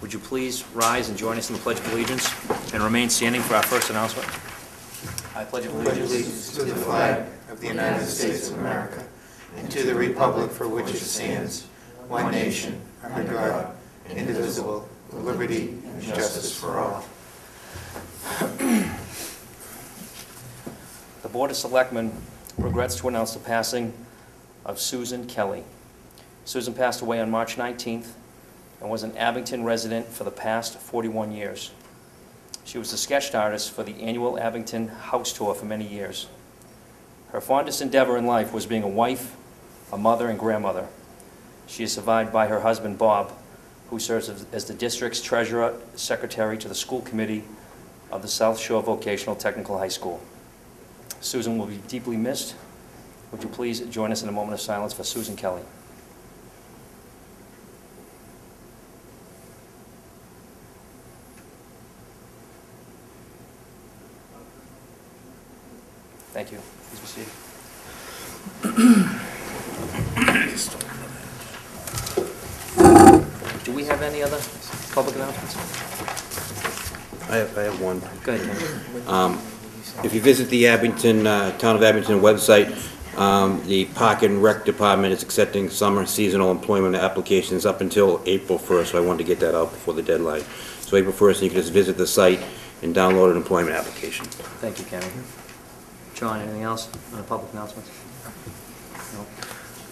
Would you please rise and join us in the Pledge of Allegiance and remain standing for our first announcement? I pledge allegiance to the flag of the United States of America and to the republic for which it stands, one nation, under God, indivisible, with liberty and justice for all. The Board of Selectmen regrets to announce the passing of Susan Kelly. Susan passed away on March 19th and was an Abington resident for the past 41 years. She was the sketch artist for the annual Abington House Tour for many years. Her fondest endeavor in life was being a wife, a mother, and grandmother. She is survived by her husband, Bob, who serves as the district's treasurer, secretary to the school committee of the South Shore Vocational Technical High School. Susan will be deeply missed. Would you please join us in a moment of silence for Susan Kelly? Thank you. Please be seated. Do we have any other public announcements? I have one. Go ahead, Ken. If you visit the Abington, Town of Abington website, the Park and Rec Department is accepting summer seasonal employment applications up until April 1st, so I wanted to get that out before the deadline. So April 1st, you can just visit the site and download an employment application. Thank you, Kenny. John, anything else on the public announcements? No.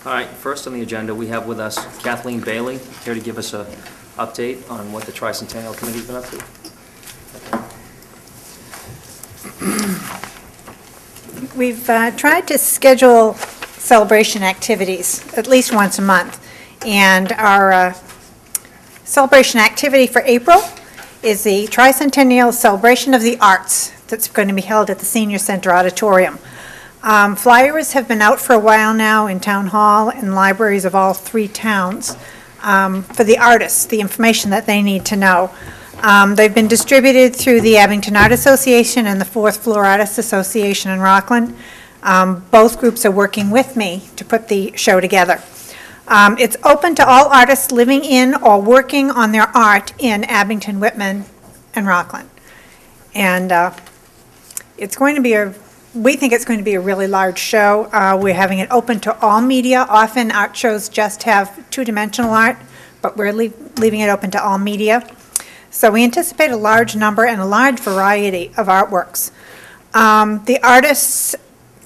All right, first on the agenda, we have with us Kathleen Bailey, here to give us an update on what the Tricentennial Committee's been up to. We've tried to schedule celebration activities at least once a month, and our celebration activity for April is the Tricentennial Celebration of the Arts that's going to be held at the Senior Center Auditorium. Flyers have been out for a while now in Town Hall and libraries of all three towns for the artists, the information that they need to know. They've been distributed through the Abington Art Association and the Fourth Floor Artists Association in Rockland. Both groups are working with me to put the show together. It's open to all artists living in or working on their art in Abington, Whitman, and Rockland. And it's going to be we think it's going to be a really large show. We're having it open to all media. Often art shows just have two-dimensional art, but we're leaving it open to all media. So we anticipate a large number and a large variety of artworks. The artists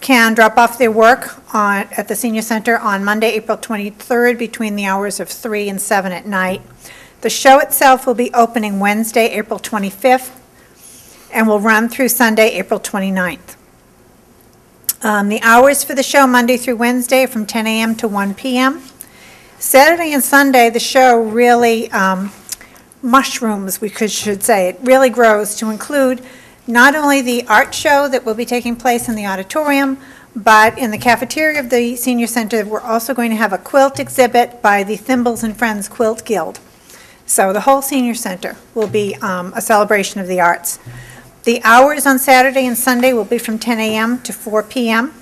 can drop off their work at the Senior Center on Monday, April 23rd, between the hours of 3 and 7 at night. The show itself will be opening Wednesday, April 25th, and will run through Sunday, April 29th. The hours for the show, Monday through Wednesday, from 10 a.m. to 1 p.m. Saturday and Sunday, the show really mushrooms, we should say. It really grows to include not only the art show that will be taking place in the auditorium, but in the cafeteria of the Senior Center, we're also going to have a quilt exhibit by the Thimbles and Friends Quilt Guild. So the whole Senior Center will be a celebration of the arts. The hours on Saturday and Sunday will be from 10 a.m. to 4 p.m.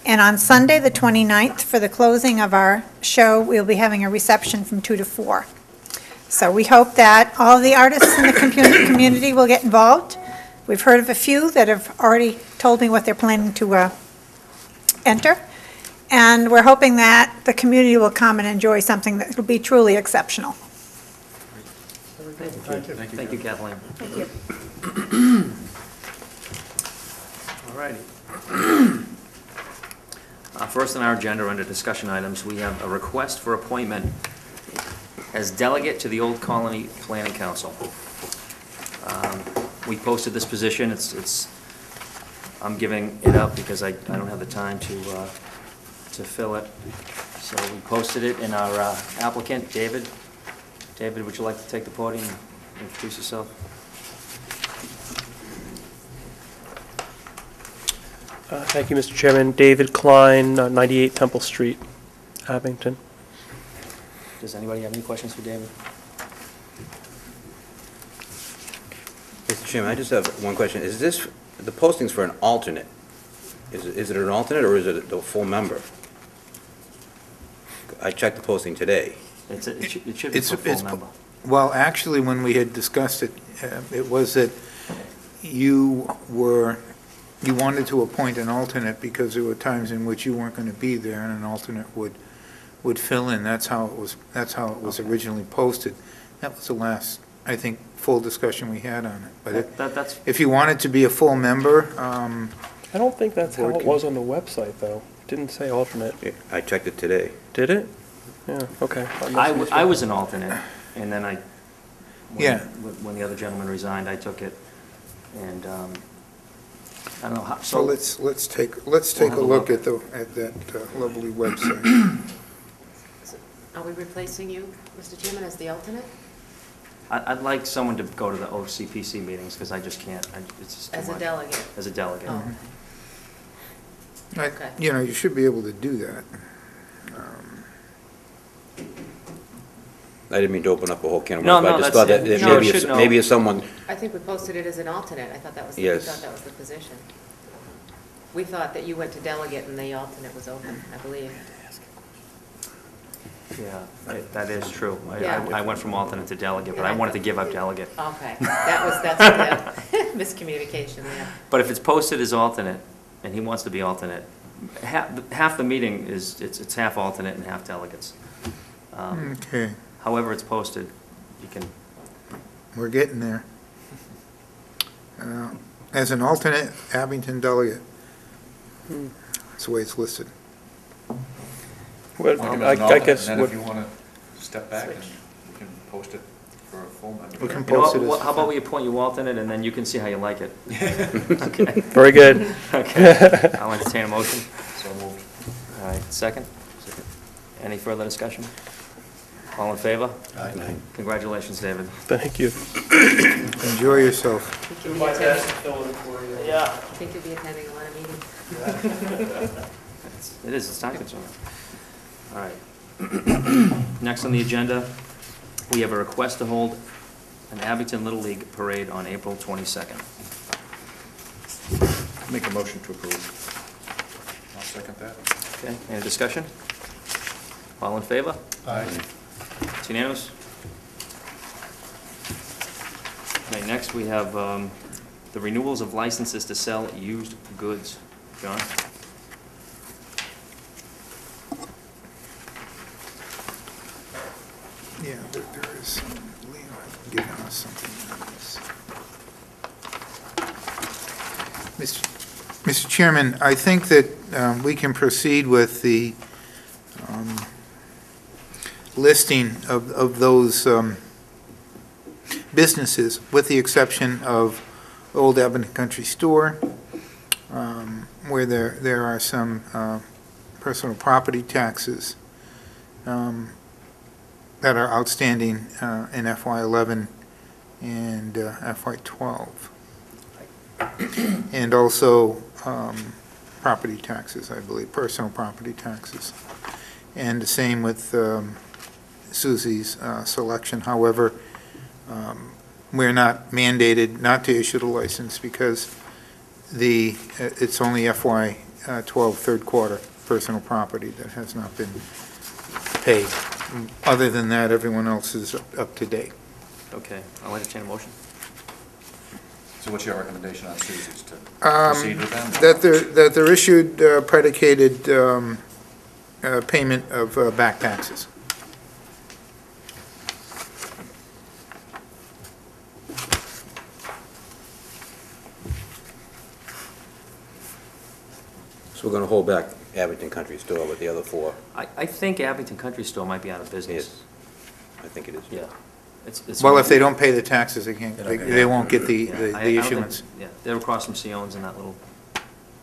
And on Sunday, the 29th, for the closing of our show, we'll be having a reception from 2 to 4. So we hope that all of the artists in the community will get involved. We've heard of a few that have already told me what they're planning to enter. And we're hoping that the community will come and enjoy something that will be truly exceptional. Thank you, Kathleen. Thank you. All righty. First on our agenda under discussion items, we have a request for appointment as delegate to the Old Colony Planning Council. We posted this position. I'm giving it up because I don't have the time to fill it. So we posted it, and our applicant, David. David, would you like to take the podium and introduce yourself? Thank you, Mr. Chairman. David Klein, 98 Temple Street, Abington. Does anybody have any questions for David? Mr. Chairman, I just have one question. Is this, the posting's for an alternate? Is it an alternate or is it a full member? I checked the posting today. It should be for full member. Well, actually, when we had discussed it, it was that you wanted to appoint an alternate because there were times in which you weren't going to be there and an alternate would fill in. That's how it was originally posted. That was the last, I think, full discussion we had on it. But That's, if you wanted to be a full member, I don't think that's how it was on the website, though. It didn't say alternate. Yeah, I checked it today. Did it? Yeah, okay. I was an alternate, and then Yeah. when the other gentleman resigned, I took it, and, I don't know, how, so so, let's take We'll have a a look look. at that lovely website. Are we replacing you, Mr. Chairman, as the alternate? I'd like someone to go to the OCPC meetings, because I just can't, it's just too As a much. delegate? As a delegate. Oh. Okay. You know, you should be able to do that. I didn't mean to open up a whole can of No, worms, but no, I just that's thought it. that No, maybe you if, should know. maybe if someone, I think we posted it as an alternate. I thought that was, we Yes. thought that was the position. We thought that you went to delegate and the alternate was open, I believe. Yeah, that is true. Yeah. I went from alternate to delegate, but I wanted to give up delegate. Okay, that's the miscommunication there. But if it's posted as alternate, and he wants to be alternate, half the meeting is, it's half alternate and half delegates. Okay, However it's posted, you can, we're getting there. As an alternate Abington delegate. That's the way it's listed. Well, Mark him I as an alternate, guess, and then what- if you want to step back, and we can post it for a full member. We can you know post it what, as. how about we appoint you alternate, and then you can see how you like it? Okay, very good. okay. I'll entertain a motion. So moved. All right, second? Any further discussion? All in favor? Aye. Congratulations, David. Thank you. Enjoy yourself. Think you'll be attending- Yeah. think you'll be attending a lot of meetings. It is, it's time consuming. All right. Next on the agenda, we have a request to hold an Abington Little League parade on April 22nd. Make a motion to approve. I'll second that. Okay, any discussion? All in favor? Aye. It's unanimous? Okay, next we have the renewals of licenses to sell used goods. John? Yeah, there is, Leo has given us something on this. Mr. Chairman, I think that we can proceed with the listing of those businesses, with the exception of Old Abington Country Store, where there are some personal property taxes that are outstanding in FY11 and FY12. And also property taxes, I believe, personal property taxes. And the same with Susie's selection. However, we're not mandated not to issue the license because it's only FY12 third quarter personal property that has not been paid. Other than that, everyone else is up to date. Okay, I'll entertain a motion. So what's your recommendation on Susie's, to proceed with them? That they're issued predicated payment of back taxes. so we're gonna hold back Abington Country Store with the other four. I think Abington Country Store might be out of business. Yes, I think it is. Yeah. It's Well, if they don't pay the taxes, they can't, They don't get they it. won't get the Yeah, I the don't think- issuance. Yeah, they're across from Sion's in that little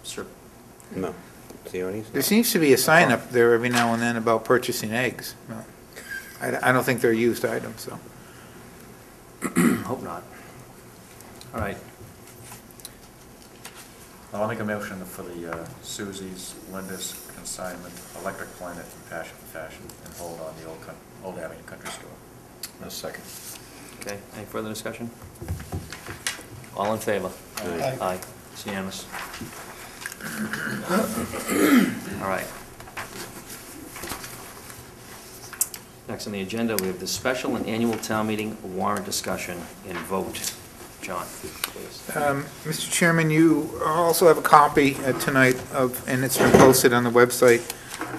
strip. No. Seoni's? There seems to be a sign up there every now and then about purchasing eggs. No. I don't think they're used items, though. Hope not. All right, I'll make a motion for the Susie's, Linda's, Consignment, Electric Planet, and Fashion, and hold on the Old Abington Country Store. A second. okay, any further discussion? All in favor? Aye. Aye, it's unanimous. All right. Next on the agenda, we have the special and annual town meeting warrant discussion and vote. John, please. Mr. Chairman, you also have a copy tonight of, and it's been posted on the website,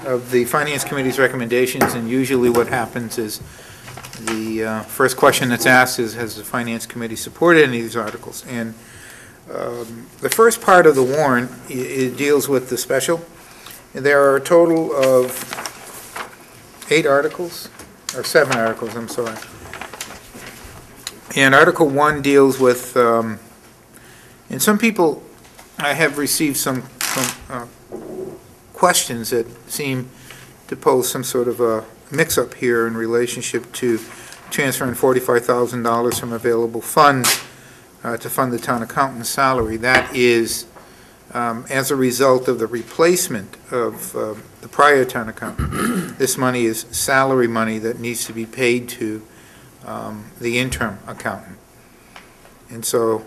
of the Finance Committee's recommendations, and usually what happens is the first question that's asked is, has the Finance Committee supported any of these articles? And the first part of the warrant, it deals with the special. There are a total of 8 articles, or 7 articles, I'm sorry. And Article 1 deals with, and some people, I have received some questions that seem to pose some sort of a mix-up here in relationship to transferring $45,000 from available funds to fund the town accountant's salary. That is as a result of the replacement of the prior town accountant. This money is salary money that needs to be paid to the interim accountant. And so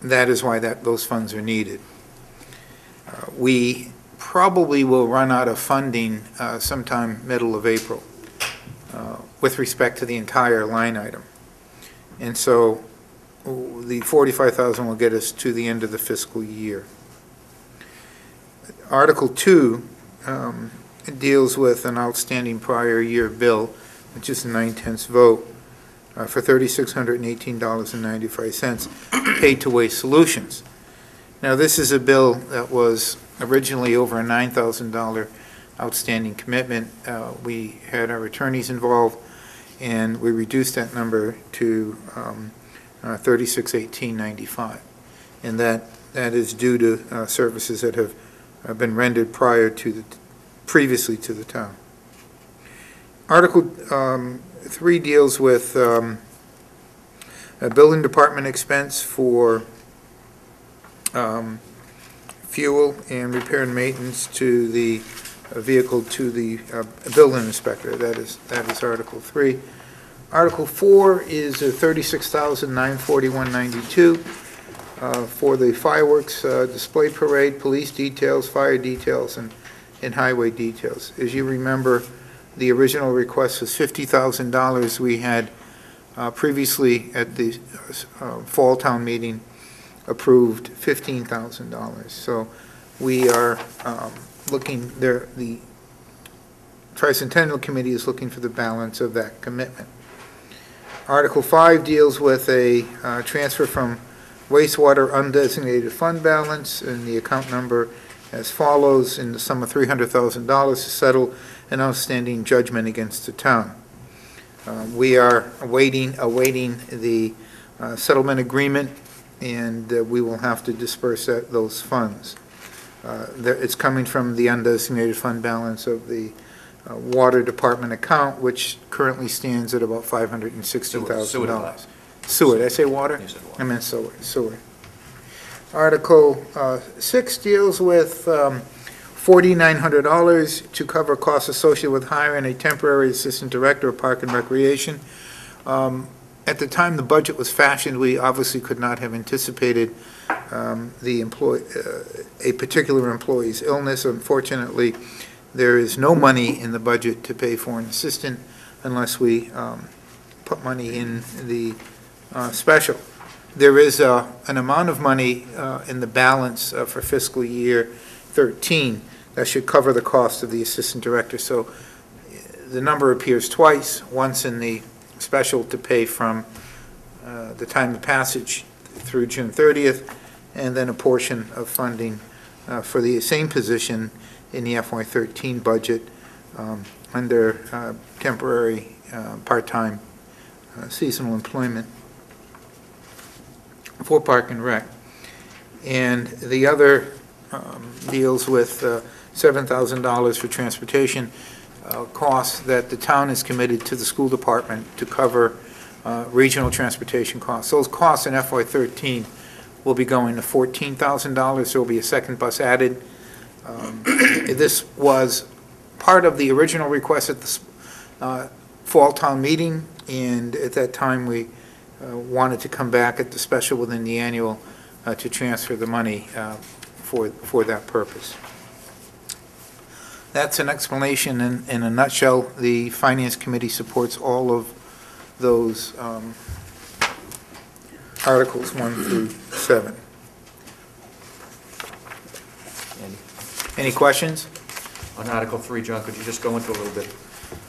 that is why those funds are needed. We probably will run out of funding sometime middle of April with respect to the entire line item. And so the $45,000 will get us to the end of the fiscal year. Article 2 deals with an outstanding prior year bill, which is a 9/10 vote, for $3,618.95 paid to Waste Solutions. Now, this is a bill that was originally over a $9,000 outstanding commitment. We had our attorneys involved, and we reduced that number to $3618.95, and that is due to services that have been rendered previously to the town. Article 3 deals with a building department expense for fuel and repair and maintenance to the vehicle to the building inspector. That is Article 3. Article 4 is $36,941.92 for the fireworks display parade, police details, fire details, and highway details. As you remember, the original request was $50,000. We had previously at the fall town meeting approved $15,000. So we are looking there. The Tricentennial Committee is looking for the balance of that commitment. Article 5 deals with a transfer from wastewater undesignated fund balance, and the account number as follows, in the sum of $300,000 to settle an outstanding judgment against the town. We are awaiting the settlement agreement, and we will have to disperse those funds. It's coming from the undesignated fund balance of the water department account, which currently stands at about $560,000. Sewer, did I say water? You said water. I meant sewer. Article 6 deals with $4,900 to cover costs associated with hiring a temporary assistant director of Park and Recreation. At the time the budget was fashioned, we obviously could not have anticipated a particular employee's illness. Unfortunately, there is no money in the budget to pay for an assistant unless we put money in the special. There is an amount of money in the balance for fiscal year 13 that should cover the cost of the assistant director. So the number appears twice, once in the special to pay from the time of passage through June 30th, and then a portion of funding for the same position in the FY13 budget under temporary part-time seasonal employment for Park and Rec. And the other deals with $7,000 for transportation costs that the town is committed to the school department to cover regional transportation costs. Those costs in FY13 will be going to $14,000. There will be a second bus added. This was part of the original request at the fall town meeting, and at that time we wanted to come back at the special within the annual to transfer the money for that purpose. that's an explanation in a nutshell. The Finance Committee supports all of those Articles 1 through 7. Andy? Any questions? On Article 3, John, could you just go into a little bit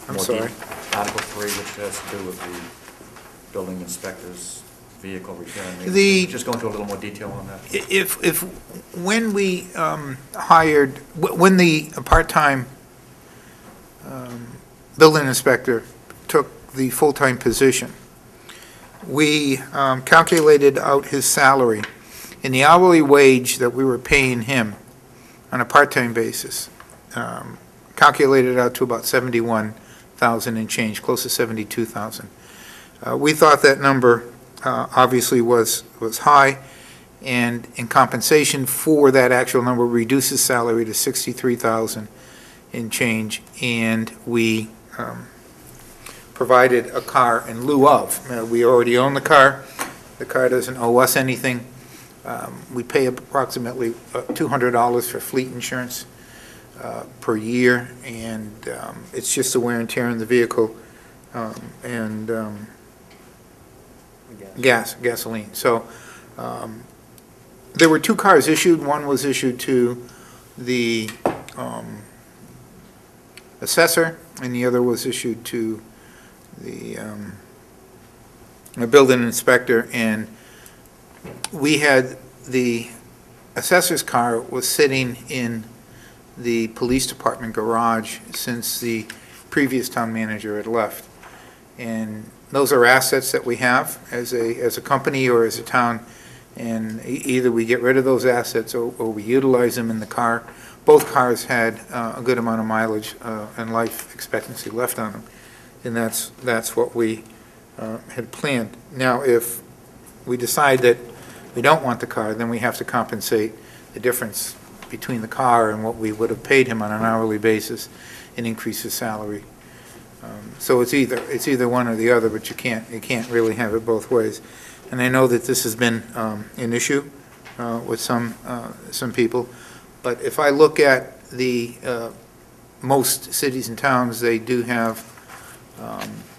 I'm more sorry. Article 3, which has to do with the building inspector's vehicle return. Maybe The- just go into a little more detail on that. When we hired, when the part-time building inspector took the full-time position, we calculated out his salary, and the hourly wage that we were paying him on a part-time basis, calculated out to about 71,000 and change, close to 72,000. We thought that number obviously was high, and in compensation for that actual number, reduced his salary to 63,000 and change, and we provided a car in lieu of. We already own the car. The car doesn't owe us anything. We pay approximately $200 for fleet insurance per year, and it's just the wear and tear in the vehicle and gasoline. So there were 2 cars issued. One was issued to the assessor, and the other was issued to the building inspector. And we had the assessor's car was sitting in the police department garage since the previous town manager had left. And those are assets that we have as a company or as a town, and either we get rid of those assets or we utilize them in the car. Both cars had a good amount of mileage and life expectancy left on them, and that's what we had planned. Now, if we decide that we don't want the car, then we have to compensate the difference between the car and what we would have paid him on an hourly basis and increase his salary. So it's either one or the other, but you can't really have it both ways. And I know that this has been an issue with some people, but if I look at the most cities and towns, they do have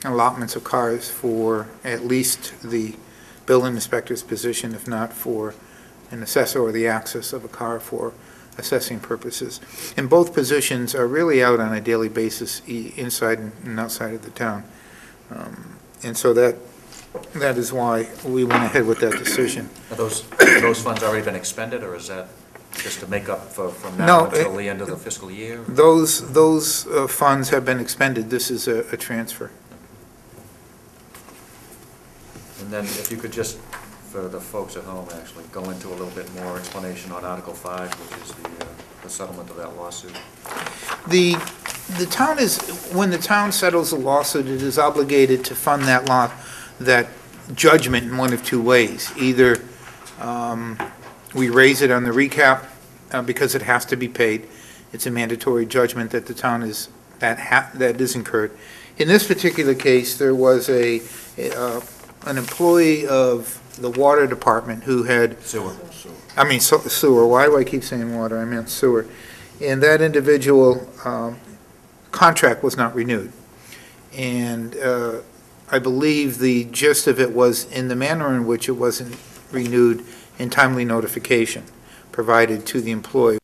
allotments of cars for at least the building inspector's position, if not for an assessor or the access of a car for assessing purposes. And both positions are really out on a daily basis inside and outside of the town. And so that is why we went ahead with that decision. Have those funds already been expended, or is that just to make up from now No, until the end of the fiscal year? Those funds have been expended. This is a transfer. And then if you could just, for the folks at home, actually, go into a little bit more explanation on Article 5, which is the settlement of that lawsuit. The town is, when the town settles a lawsuit, it is obligated to fund that judgment in one of 2 ways. Either we raise it on the recap because it has to be paid. It's a mandatory judgment that the town is, that is incurred. In this particular case, there was an employee of the water department who had... Sewer. Sewer. Why do I keep saying water? I meant sewer. And that individual contract was not renewed. And I believe the gist of it was in the manner in which it wasn't renewed in timely notification provided to the employee.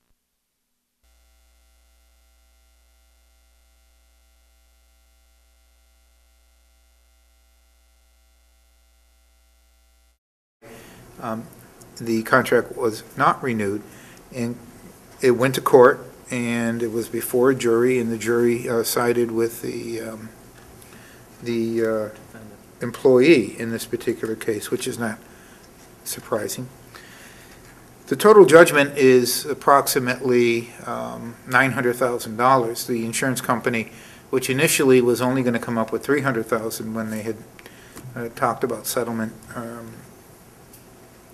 The contract was not renewed, and it went to court, and it was before a jury, and the jury sided with the employee in this particular case, which is not surprising. The total judgment is approximately $900,000. The insurance company, which initially was only going to come up with $300,000 when they had talked about settlement,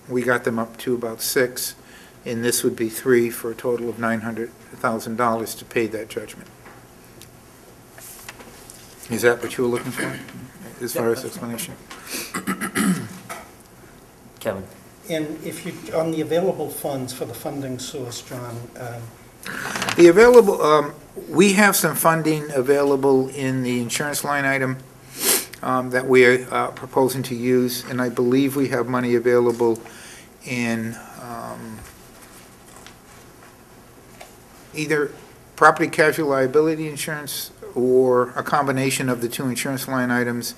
we got them up to about $6,000, and this would be $3,000 for a total of $900,000 to pay that judgment. Is that what you were looking for, as far as explanation? Kevin? And if you, on the available funds for the funding source, John, The available, we have some funding available in the insurance line item that we are proposing to use, and I believe we have money available in either property casualty liability insurance or a combination of the two insurance line items.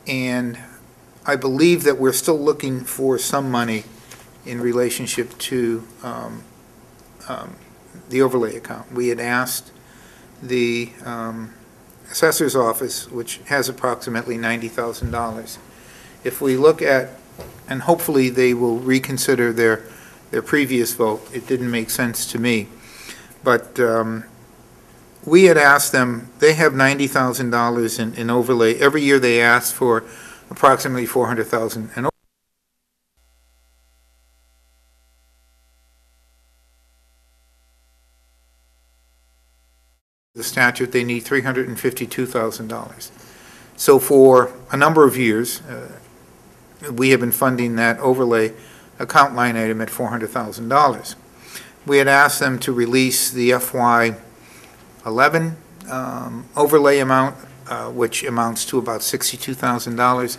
And I believe that we're still looking for some money in relationship to the overlay account. We had asked the assessor's office, which has approximately $90,000. If we look at, and hopefully they will reconsider their previous vote, it didn't make sense to me, but we had asked them, they have $90,000 in overlay. Every year they ask for approximately $400,000 in the statute, they need $352,000. So for a number of years, we have been funding that overlay account line item at $400,000. We had asked them to release the FY11 overlay amount, which amounts to about $62,000.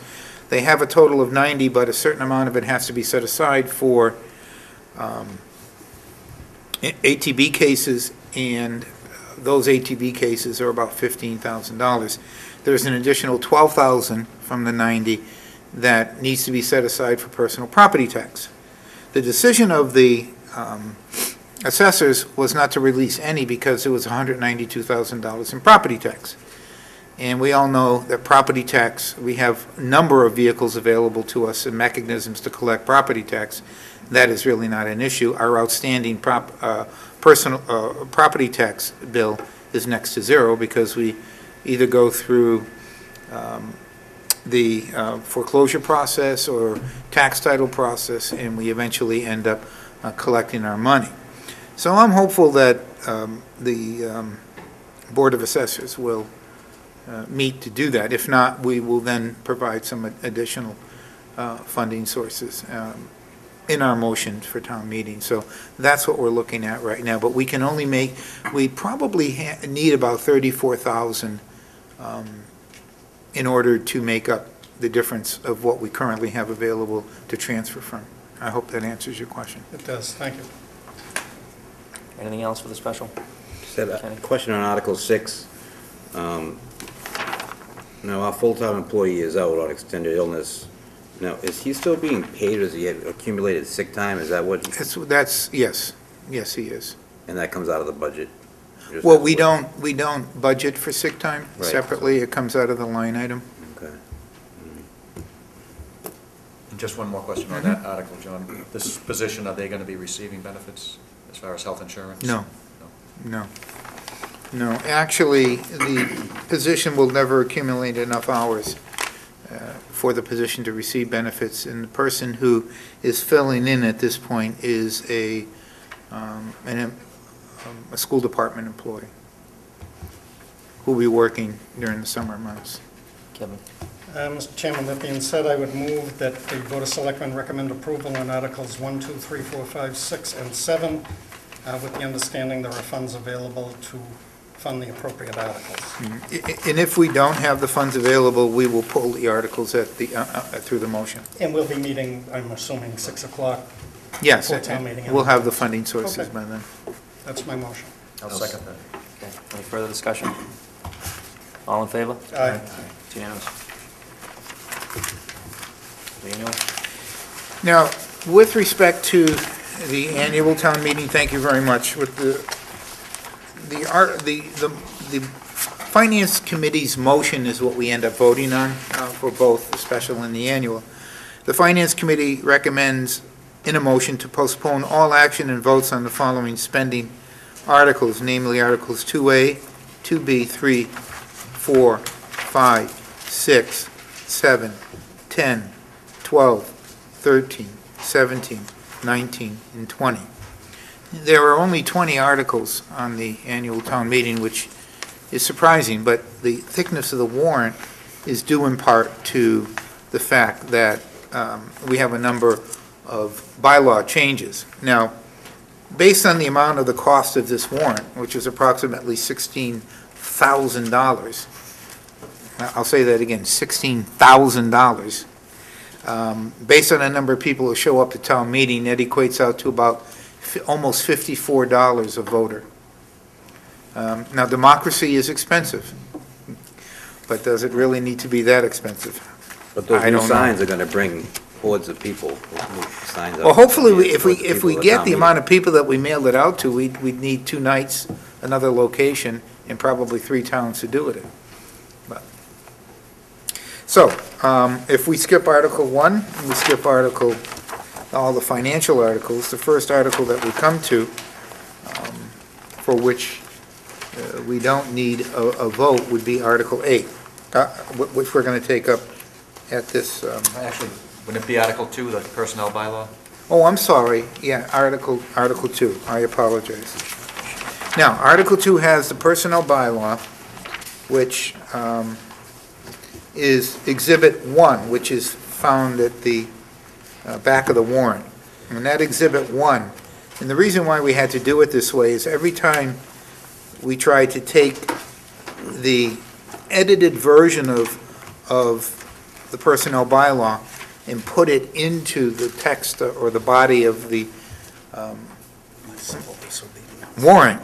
They have a total of 90, but a certain amount of it has to be set aside for ATB cases, and those ATB cases are about $15,000. There's an additional $12,000 from the 90 that needs to be set aside for personal property tax. The decision of the assessors was not to release any because it was $192,000 in property tax. And we all know that property tax, we have a number of vehicles available to us and mechanisms to collect property tax. That is really not an issue. Our outstanding personal property tax bill is next to zero because we either go through the foreclosure process or tax title process, and we eventually end up collecting our money. So I'm hopeful that the Board of Assessors will meet to do that. If not, we will then provide some additional funding sources in our motion for town meeting. So that's what we're looking at right now. But we can only make, we probably need about $34,000 in order to make up the difference of what we currently have available to transfer from. I hope that answers your question. It does, thank you. Anything else for the special? Just had a question on Article 6. Now, our full-time employee is out on extended illness. Now, is he still being paid, or does he have accumulated sick time? Is that what? That's yes, yes, he is. And that comes out of the budget? Well, we don't budget for sick time Right. separately. It comes out of the line item. Okay. And just one more question on that article, John. This position, are they going to be receiving benefits as far as health insurance? No. No. No. Actually, the position will never accumulate enough hours for the position to receive benefits, and the person who is filling in at this point is a school department employee who will be working during the summer months. Kevin? Mr. Chairman, that being said, I would move that the Board of Selectmen recommend approval on Articles 1, 2, 3, 4, 5, 6, and 7, with the understanding there are funds available to fund the appropriate articles. And if we don't have the funds available, we will pull the articles at the through the motion. And we'll be meeting, I'm assuming, 6 o'clock. Yes, Before town meeting. we'll have the funding sources Okay. by then. That's my motion. I'll second that. Okay. Any further discussion? All in favor? Aye. It's unanimous. The annual? Now, with respect to the annual town meeting, thank you very much. With the Finance Committee's motion is what we end up voting on for both the special and the annual. The Finance Committee recommends in a motion to postpone all action and votes on the following spending articles, namely Articles 2A, 2B, 3, 4, 5, 6, 7, 10, 12, 13, 17, 19, and 20. There are only 20 articles on the annual town meeting, which is surprising, but the thickness of the warrant is due in part to the fact that we have a number of bylaw changes. Now, based on the amount of the cost of this warrant, which is approximately $16,000, I'll say that again, $16,000, based on the number of people who show up to town meeting, that equates out to about almost $54 a voter. Now, democracy is expensive, but does it really need to be that expensive? But those I new don't know. signs are gonna bring hordes of people, those new signs. Well, hopefully, if Hordes of we people at get town the meeting. amount of people that we mailed it out to, we'd need 2 nights, another location, and probably 3 towns to do it in. But- So, if we skip Article 1, and we skip all the financial articles, the first article that we come to, for which we don't need a vote, would be Article 8, which we're going to take up at this, Actually, wouldn't it be Article 2, the personnel bylaw? oh, I'm sorry, yeah, Article 2, I apologize. Now, Article 2 has the personnel bylaw, which is Exhibit 1, which is found at the back of the warrant. And that Exhibit 1, and the reason why we had to do it this way is every time we tried to take the edited version of the personnel bylaw and put it into the text or the body of the warrant,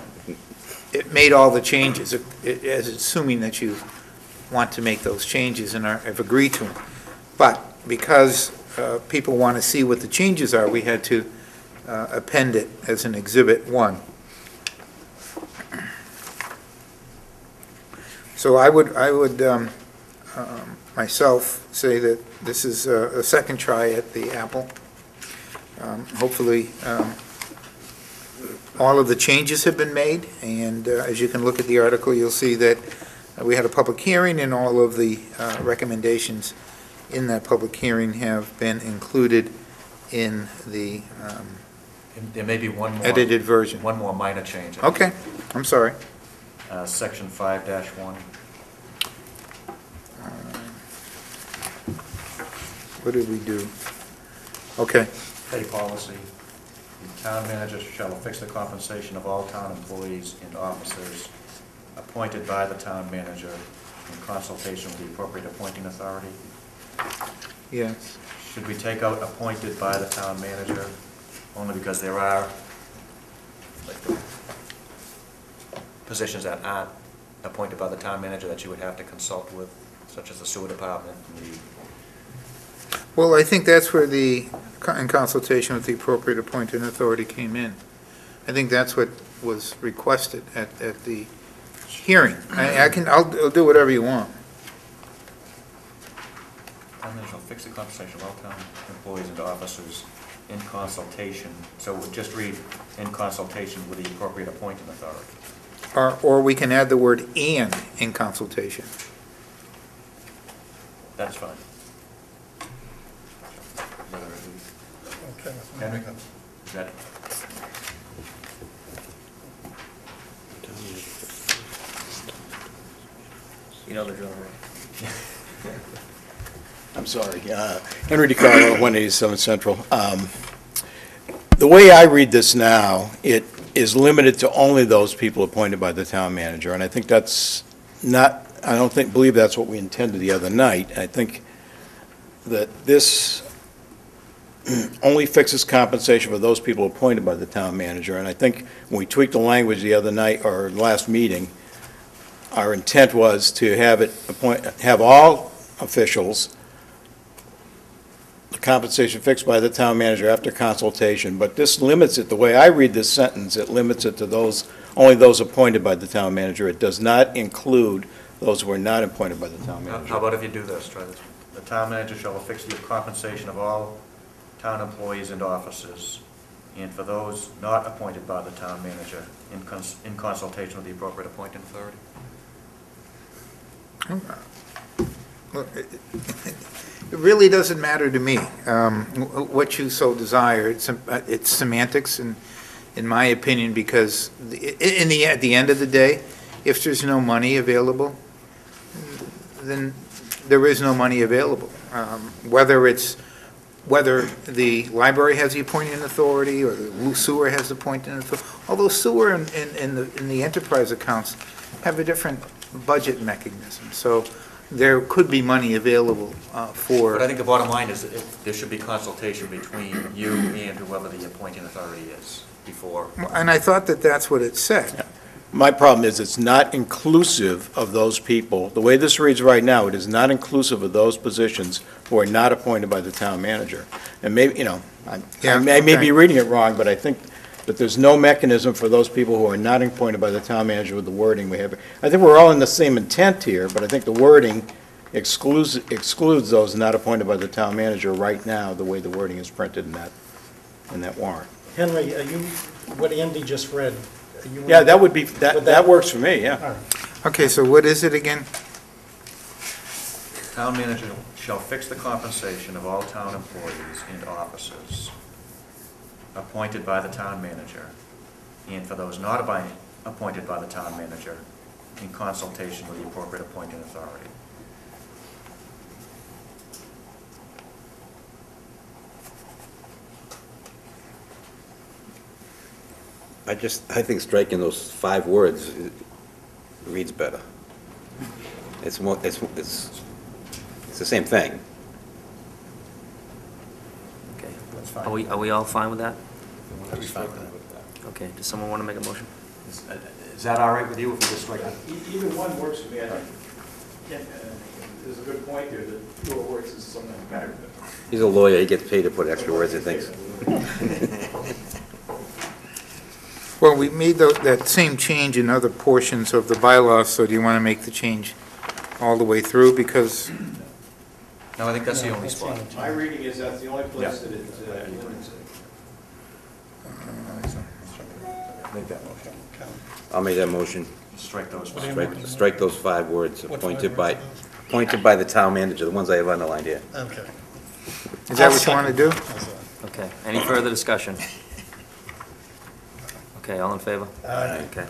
it made all the changes, as assuming that you want to make those changes and have agreed to them. But because people want to see what the changes are, we had to append it as an Exhibit 1. So I would myself say that this is a second try at the apple. Hopefully, all of the changes have been made, and as you can look at the article, you'll see that we had a public hearing, and all of the recommendations in that public hearing have been included in the There may be one more. edited version. One more minor change. Okay, I'm sorry. Section 5-1. What did we do? Okay, Pay policy. The town manager shall fix the compensation of all town employees and officers appointed by the town manager in consultation with the appropriate appointing authority. yes. Should we take out appointed by the town manager? Only because there are like, positions that aren't appointed by the town manager that you would have to consult with, such as the sewer department and the. Well, I think that's where in consultation with the appropriate appointing authority came in. I think that's what was requested at the hearing. I'll do whatever you want. Town manager shall fix the compensation of all town employees and officers in consultation. So we'll just read in consultation with the appropriate appointing authority. Or we can add the word "and" in consultation. That's fine. Okay. Henry? Is that? You know the drill, right? I'm sorry. Henry DiCarlo, 187 Central. The way I read this now, it is limited to only those people appointed by the town manager, and I think that's not, I don't believe that's what we intended the other night. I think that this only fixes compensation for those people appointed by the town manager, and I think when we tweaked the language the other night, or last meeting, our intent was to have all officials, the compensation fixed by the town manager after consultation, but this limits it, the way I read this sentence, it limits it to only those appointed by the town manager. It does not include those who are not appointed by the town How manager. about if you do this, try this. The town manager shall fix the compensation of all town employees and officers, and for those not appointed by the town manager, in consultation with the appropriate appointing authority. Well, it really doesn't matter to me what you so desire. It's semantics, in my opinion, because at the end of the day, if there's no money available, then there is no money available. Whether it's whether the library has the appointing authority or the sewer has the appointing authority, although sewer and the enterprise accounts have a different budget mechanism, so there could be money available for. But I think the bottom line is that there should be consultation between you and whoever the appointing authority is before. And I thought that that's what it said. My problem is it's not inclusive of those people. The way this reads right now, it is not inclusive of those positions who are not appointed by the town manager. And maybe, you know, I may be reading it wrong, but I think that there's no mechanism for those people who are not appointed by the town manager with the wording we have. I think we're all in the same intent here, but I think the wording excludes those not appointed by the town manager right now, the way the wording is printed in that warrant. Henry, are you, what Andy just read, are you? Yeah, that would be, that works for me, yeah. All right. Okay, so what is it again? Town manager shall fix the compensation of all town employees and officers appointed by the town manager, and for those not appointed by the town manager, in consultation with the appropriate appointing authority. I think striking those 5 words reads better. It's more, it's the same thing. Okay. That's fine. Are we all fine with that? I'd be fine with that. Okay, does someone want to make a motion? Is that all right with you if we just strike it? Either one works for me. I think there's a good point there, that fewer words is something better. He's a lawyer, he gets paid to put extra words in things. Well, we made that same change in other portions of the bylaws, so do you want to make the change all the way through? Because, No, I think that's the only spot. My reading is that's the only place that it limits it. Make that motion. I'll make that motion. Strike those. Strike those 5 words, What appointed 5 by, words are those? appointed by the town manager, the ones I have underlined here. Okay. is that what you want to do? Okay, any further discussion? Okay, all in favor? Aye. Okay,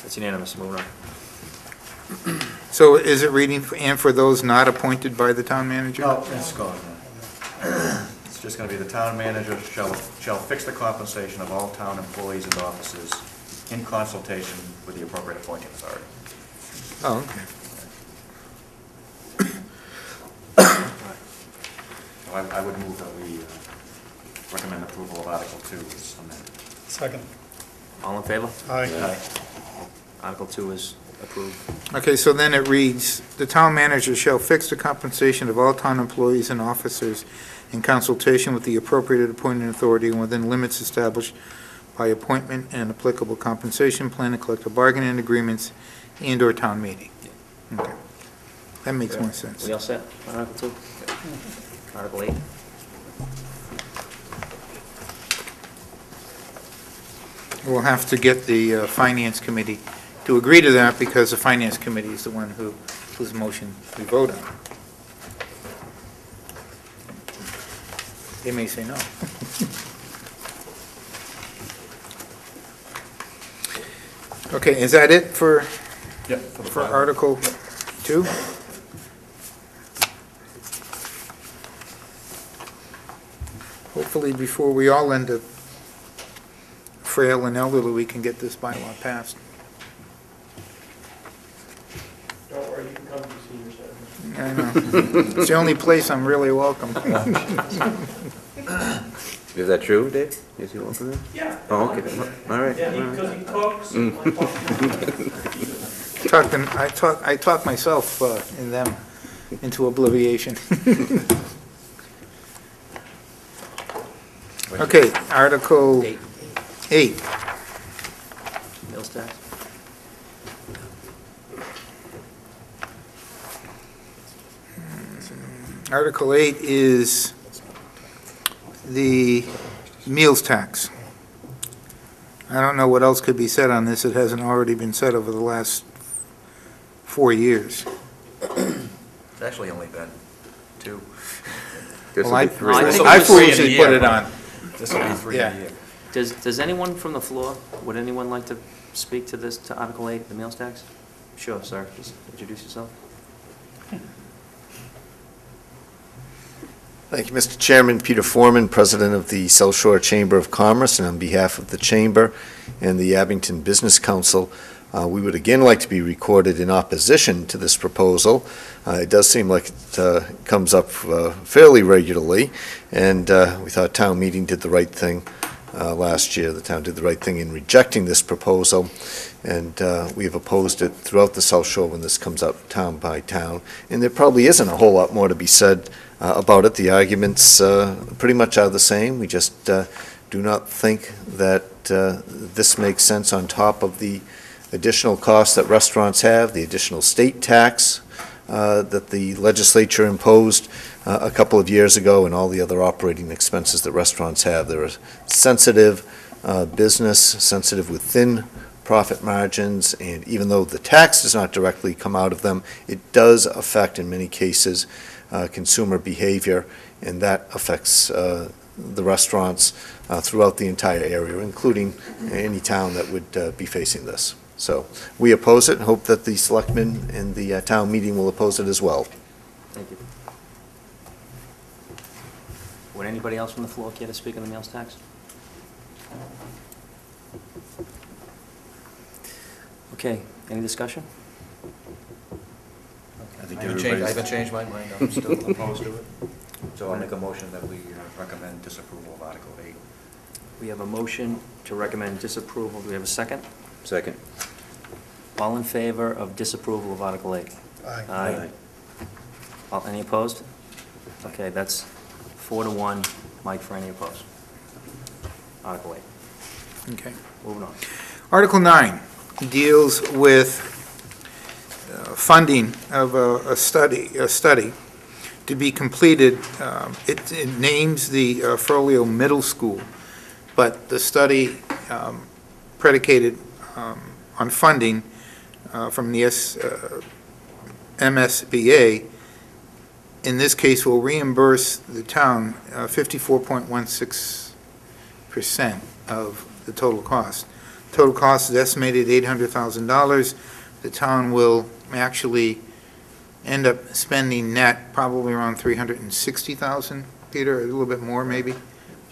that's unanimous, moving on. So is it reading, and for those not appointed by the town manager? No, it's gone. It's just going to be the town manager shall fix the compensation of all town employees and officers in consultation with the appropriate appointing authority. Oh, okay. I would move that we recommend approval of Article 2 as amended. Second. All in favor? Aye. Article 2 is approved. Okay, so then it reads, "The town manager shall fix the compensation of all town employees and officers in consultation with the appropriate appointing authority and within limits established by appointment and applicable compensation plan and collective bargaining agreements and/or town meeting." Okay, that makes more sense. We all set on Article 2? Article 8? We'll have to get the Finance Committee to agree to that, because the Finance Committee is the one whose motion we vote on. They may say no. Okay, is that it for Yep. for Article 2? Hopefully, before we all end up frail and elderly, we can get this bylaw passed. Don't worry, you can come to senior center. I know. It's the only place I'm really welcome. Is that true, Dave? Is he welcome there? Yeah. Oh, okay, all right. Yeah, because he cooks. I talk myself and them into obliviation. Okay, Article 8. Mills tax? Article 8 is the meals tax. I don't know what else could be said on this. It hasn't already been said over the last 4 years. It's actually only been 2. This Well, will I be 3. I think I it was 3 in a foolishly year. put it on. This will be 3 Yeah. a year. Does anyone from the floor, would anyone like to speak to this, to Article 8, the meals tax? Sure, sir, just introduce yourself. Thank you, Mr. Chairman. Peter Foreman, President of the South Shore Chamber of Commerce, and on behalf of the Chamber and the Abington Business Council, we would again like to be recorded in opposition to this proposal. It does seem like it comes up fairly regularly, and we thought town meeting did the right thing last year. The town did the right thing in rejecting this proposal, and we have opposed it throughout the South Shore when this comes up town by town. And there probably isn't a whole lot more to be said about it. The arguments pretty much are the same. We just do not think that this makes sense on top of the additional costs that restaurants have, the additional state tax that the legislature imposed a couple of years ago, and all the other operating expenses that restaurants have. They're a sensitive business, sensitive within profit margins, and even though the tax does not directly come out of them, it does affect, in many cases, consumer behavior, and that affects the restaurants throughout the entire area, including any town that would be facing this. So we oppose it and hope that the selectmen and the town meeting will oppose it as well. Thank you. Would anybody else from the floor care to speak on the meals tax? Okay, any discussion? I haven't changed my mind. I'm still opposed to it. So I'll make a motion that we recommend disapproval of Article 8. We have a motion to recommend disapproval. Do we have a second? Second. All in favor of disapproval of Article 8? Aye. Any opposed? Okay, that's 4-1. Mike, for any opposed? Article 8. Okay. Moving on. Article 9 deals with funding of a study to be completed. It names the Frollo Middle School, but the study predicated on funding from the MSBA, in this case, will reimburse the town 54.16% of the total cost. Total cost is estimated $800,000. The town will actually end up spending net probably around $360,000, Peter, a little bit more maybe?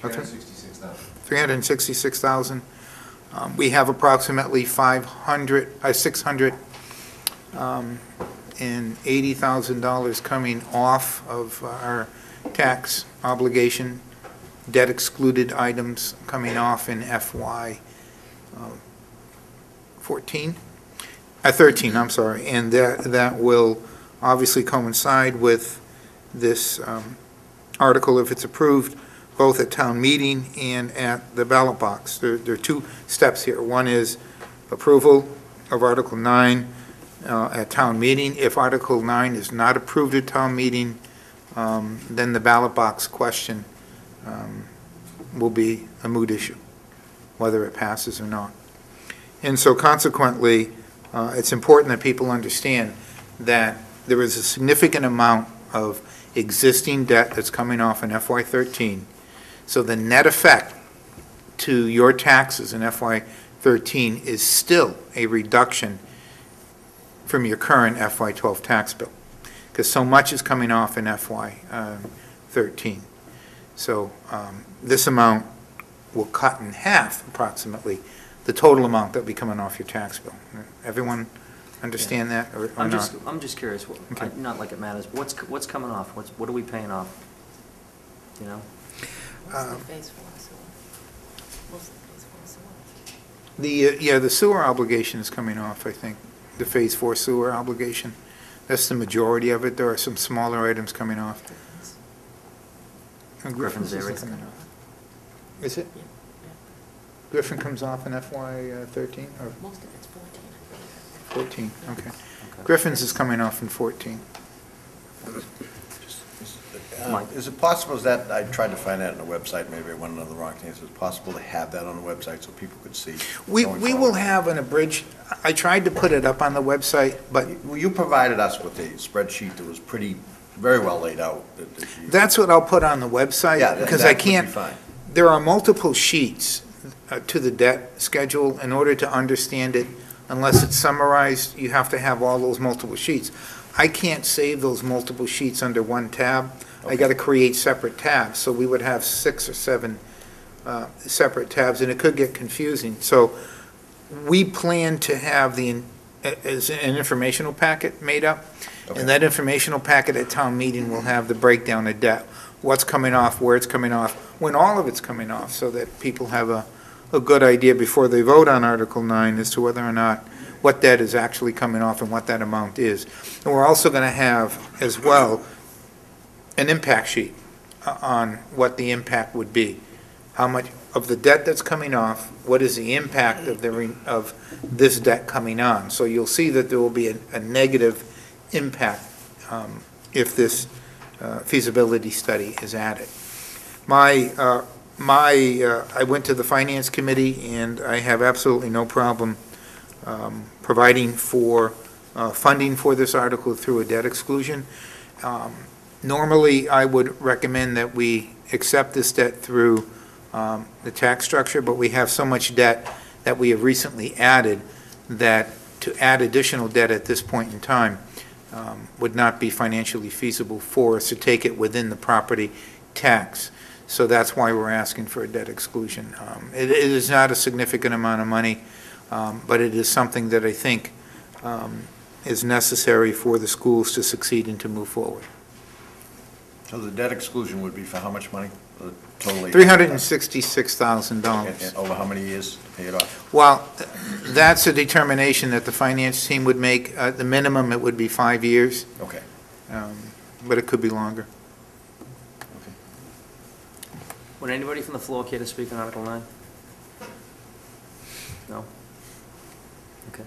$366,000. We have approximately $680,000 coming off of our tax obligation, debt excluded items coming off in FY 13, I'm sorry, and that will obviously coincide with this article if it's approved, both at town meeting and at the ballot box. There are two steps here. One is approval of Article 9 at town meeting. If Article 9 is not approved at town meeting, then the ballot box question will be a moot issue, whether it passes or not. And so consequently, it's important that people understand that there is a significant amount of existing debt that's coming off in FY13. So the net effect to your taxes in FY13 is still a reduction from your current FY12 tax bill, because so much is coming off in FY13. So this amount will cut in half, approximately, the total amount that will be coming off your tax bill. Everyone understand that or not? I'm just curious. Okay. Not like it matters. But what's coming off? What are we paying off? Do you know? Phase 4 sewer. Mostly Phase 4 sewer. The sewer obligation is coming off, I think, the Phase 4 sewer obligation. That's the majority of it. There are some smaller items coming off. Griffin's area. coming off. Is it? Yeah. Griffin comes off in FY 13 or Most of it's 14? 14. Okay. Griffin's is coming off in 14. Mike? Is it possible, is that, I tried to find that on the website, maybe I went on the wrong thing, is it possible to have that on the website so people could see? We going will forward? have an abridged, I tried to put it up on the website, but Well, you provided us with a spreadsheet that was very well laid out. that's what I'll put on the website, Yeah, because that I would be can't, fine. there are multiple sheets to the debt schedule. In order to understand it, unless it's summarized, you have to have all those multiple sheets. I can't save those multiple sheets under one tab. I got to create separate tabs, so we would have 6 or 7 separate tabs, and it could get confusing. So we plan to have as an informational packet made up, and that informational packet at town meeting will have the breakdown of debt, what's coming off, where it's coming off, when all of it's coming off, so that people have a good idea before they vote on Article 9 as to whether or not what debt is actually coming off and what that amount is. And we're also going to have, as well, an impact sheet on what the impact would be. How much of the debt that's coming off, what is the impact of this debt coming on? So you'll see that there will be a negative impact if this feasibility study is added. I went to the Finance Committee, and I have absolutely no problem providing for funding for this article through a debt exclusion. Normally, I would recommend that we accept this debt through the tax structure, but we have so much debt that we have recently added that to add additional debt at this point in time would not be financially feasible for us to take it within the property tax. So that's why we're asking for a debt exclusion. It is not a significant amount of money, but it is something that I think is necessary for the schools to succeed and to move forward. So the debt exclusion would be for how much money? Totally? $366,000. And over how many years to pay it off? Well, that's a determination that the finance team would make. At the minimum, it would be 5 years, Okay. but it could be longer. Would anybody from the floor care to speak on Article 9? No? Okay.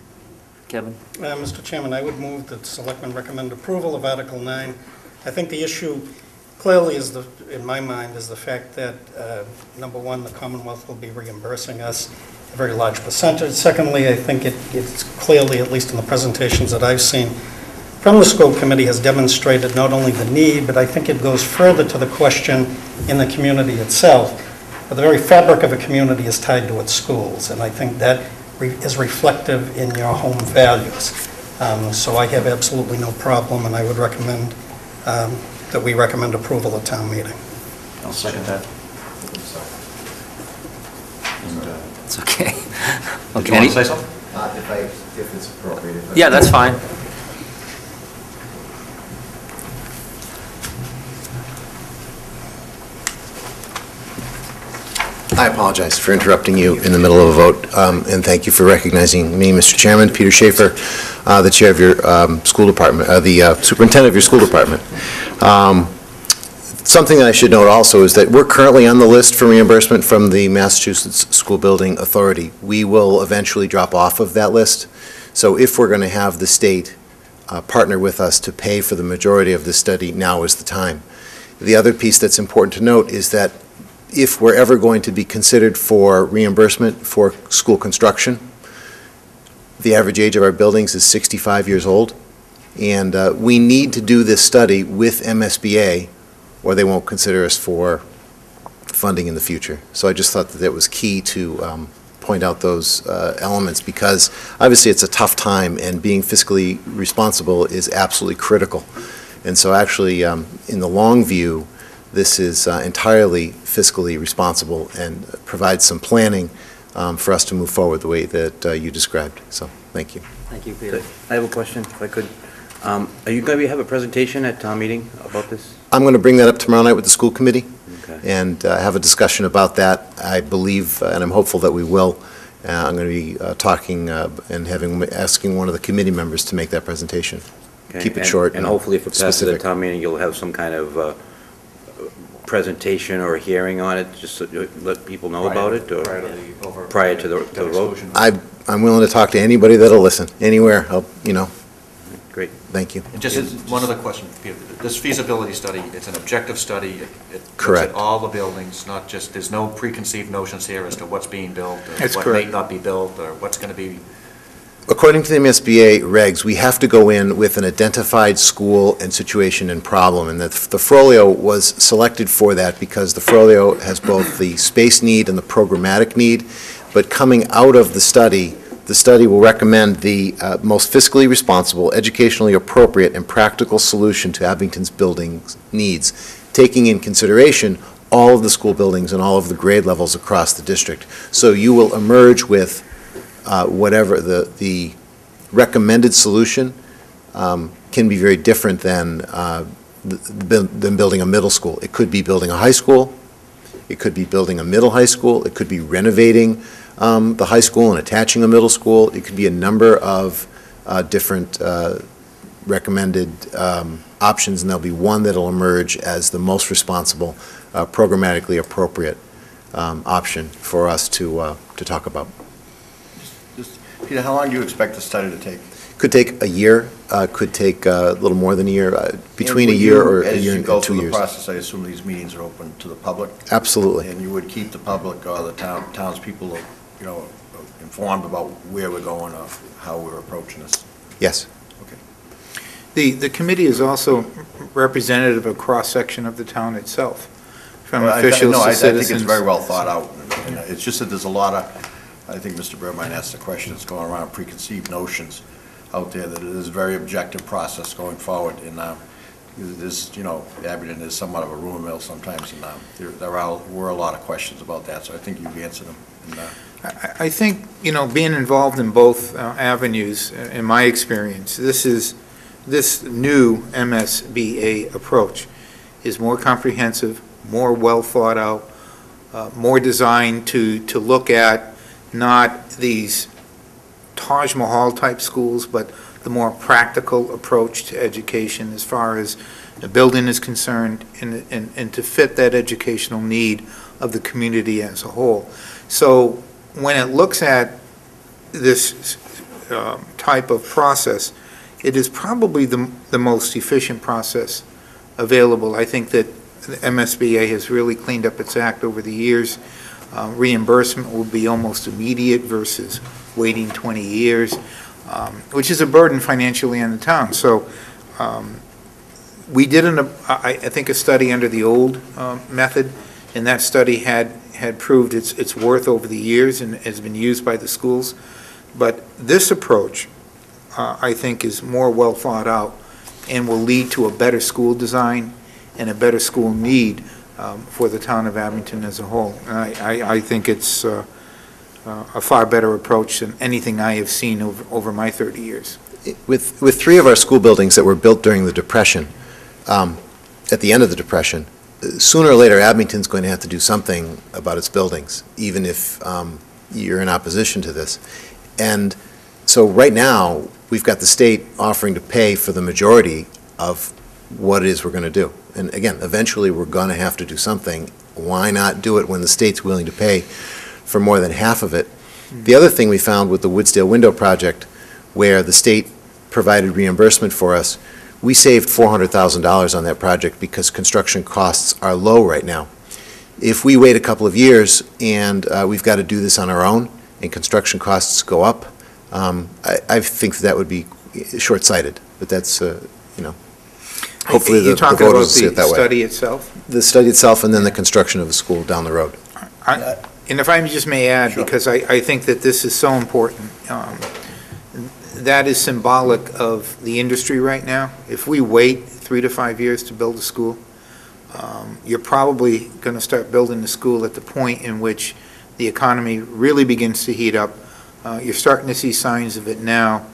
Kevin? Mr. Chairman, I would move that Selectmen recommend approval of Article 9. I think the issue clearly is, in my mind, is the fact that, number one, the Commonwealth will be reimbursing us a very large percentage. Secondly, I think it's clearly, at least in the presentations that I've seen from the school committee, has demonstrated not only the need, but I think it goes further to the question in the community itself. But the very fabric of a community is tied to its schools, and I think that is reflective in your home values. So I have absolutely no problem, and I would recommend that we recommend approval at town meeting. I'll second that. It's okay. Did you want to say something? If it's appropriate. Yeah, that's fine. I apologize for interrupting you in the middle of a vote, and thank you for recognizing me, Mr. Chairman. Peter Schaefer, the chair of your school department, the superintendent of your school department. Something that I should note also is that we're currently on the list for reimbursement from the Massachusetts School Building Authority. We will eventually drop off of that list. So if we're going to have the state partner with us to pay for the majority of this study, now is the time. The other piece that's important to note is that if we're ever going to be considered for reimbursement for school construction, the average age of our buildings is 65 years old, and we need to do this study with MSBA or they won't consider us for funding in the future. So I just thought that it was key to point out those elements, because obviously it's a tough time and being fiscally responsible is absolutely critical. And so actually, in the long view, this is entirely fiscally responsible and provides some planning for us to move forward the way that you described. So, thank you. Thank you, Peter. I have a question, if I could. Are you going to have a presentation at town meeting about this? I'm going to bring that up tomorrow night with the school committee Okay. and have a discussion about that. I believe, and I'm hopeful that we will. I'm going to be talking and asking one of the committee members to make that presentation. Okay, Keep it short and hopefully if it passes at specific. town meeting, you'll have some kind of presentation or a hearing on it, just so you let people know about it, or prior to the vote? I'm willing to talk to anybody that'll listen, anywhere, Great. Thank you. And just one other question, Peter. This feasibility study, it's an objective study. It looks Correct. at all the buildings, not just, there's no preconceived notions here as to what's being built, or That's what may correct. not be built, or what's going to be. According to the MSBA regs, we have to go in with an identified school and situation and problem, and the Frollo was selected for that because the Frollo has both the space need and the programmatic need, but coming out of the study will recommend the most fiscally responsible, educationally appropriate, and practical solution to Abington's building needs. taking in consideration all of the school buildings and all of the grade levels across the district. So you will emerge with whatever the recommended solution can be very different than building a middle school. It could be building a high school. It could be building a middle high school. It could be renovating the high school and attaching a middle school. It could be a number of different recommended options, and there'll be one that'll emerge as the most responsible, programmatically appropriate option for us to talk about. Peter, how long do you expect the study to take? Could take a year, could take a little more than a year, between a year or a year and 2 years. As you go through the process, I assume these meetings are open to the public? Absolutely. And you would keep the public or the townspeople, informed about where we're going or how we're approaching this? Yes. The committee is also representative of a cross-section of the town itself, from Well, officials to I citizens. think it's very well thought out. And, it's just that there's a lot of, I think Mr. Burbine asked the question, it's going around preconceived notions out there that it is a very objective process going forward. And this, Abington is somewhat of a rumor mill sometimes, and were a lot of questions about that, so I think you've answered them. And, I think, being involved in both avenues, in my experience, this new MSBA approach is more comprehensive, more well thought out, more designed to look at not these Taj Mahal type schools, but the more practical approach to education as far as the building is concerned, and to fit that educational need of the community as a whole. So when it looks at this type of process, it is probably the most efficient process available. I think that the MSBA has really cleaned up its act over the years. Reimbursement will be almost immediate versus waiting 20 years, which is a burden financially on the town. So we did, I think, a study under the old method, and that study had proved its worth over the years and has been used by the schools. But this approach, I think, is more well thought out and will lead to a better school design and a better school need for the town of Abington as a whole. And I think it's a far better approach than anything I have seen over my 30 years. With 3 of our school buildings that were built during the Depression, at the end of the Depression, sooner or later Abington's going to have to do something about its buildings, even if you're in opposition to this. And so right now, we've got the state offering to pay for the majority of what it is we're going to do. And again, eventually we're going to have to do something. Why not do it when the state's willing to pay for more than half of it? The other thing we found with the Woodsdale Window Project, where the state provided reimbursement for us, we saved $400,000 on that project because construction costs are low right now. If we wait a couple of years and we've got to do this on our own and construction costs go up, I think that would be short-sighted, but that's, hopefully the voters will see it that way. You're talking about the study itself? The study itself and then the construction of the school down the road. And if I just may add, Sure. because I think that this is so important, that is symbolic of the industry right now. If we wait 3 to 5 years to build a school, you're probably going to start building the school at the point in which the economy really begins to heat up. You're starting to see signs of it now,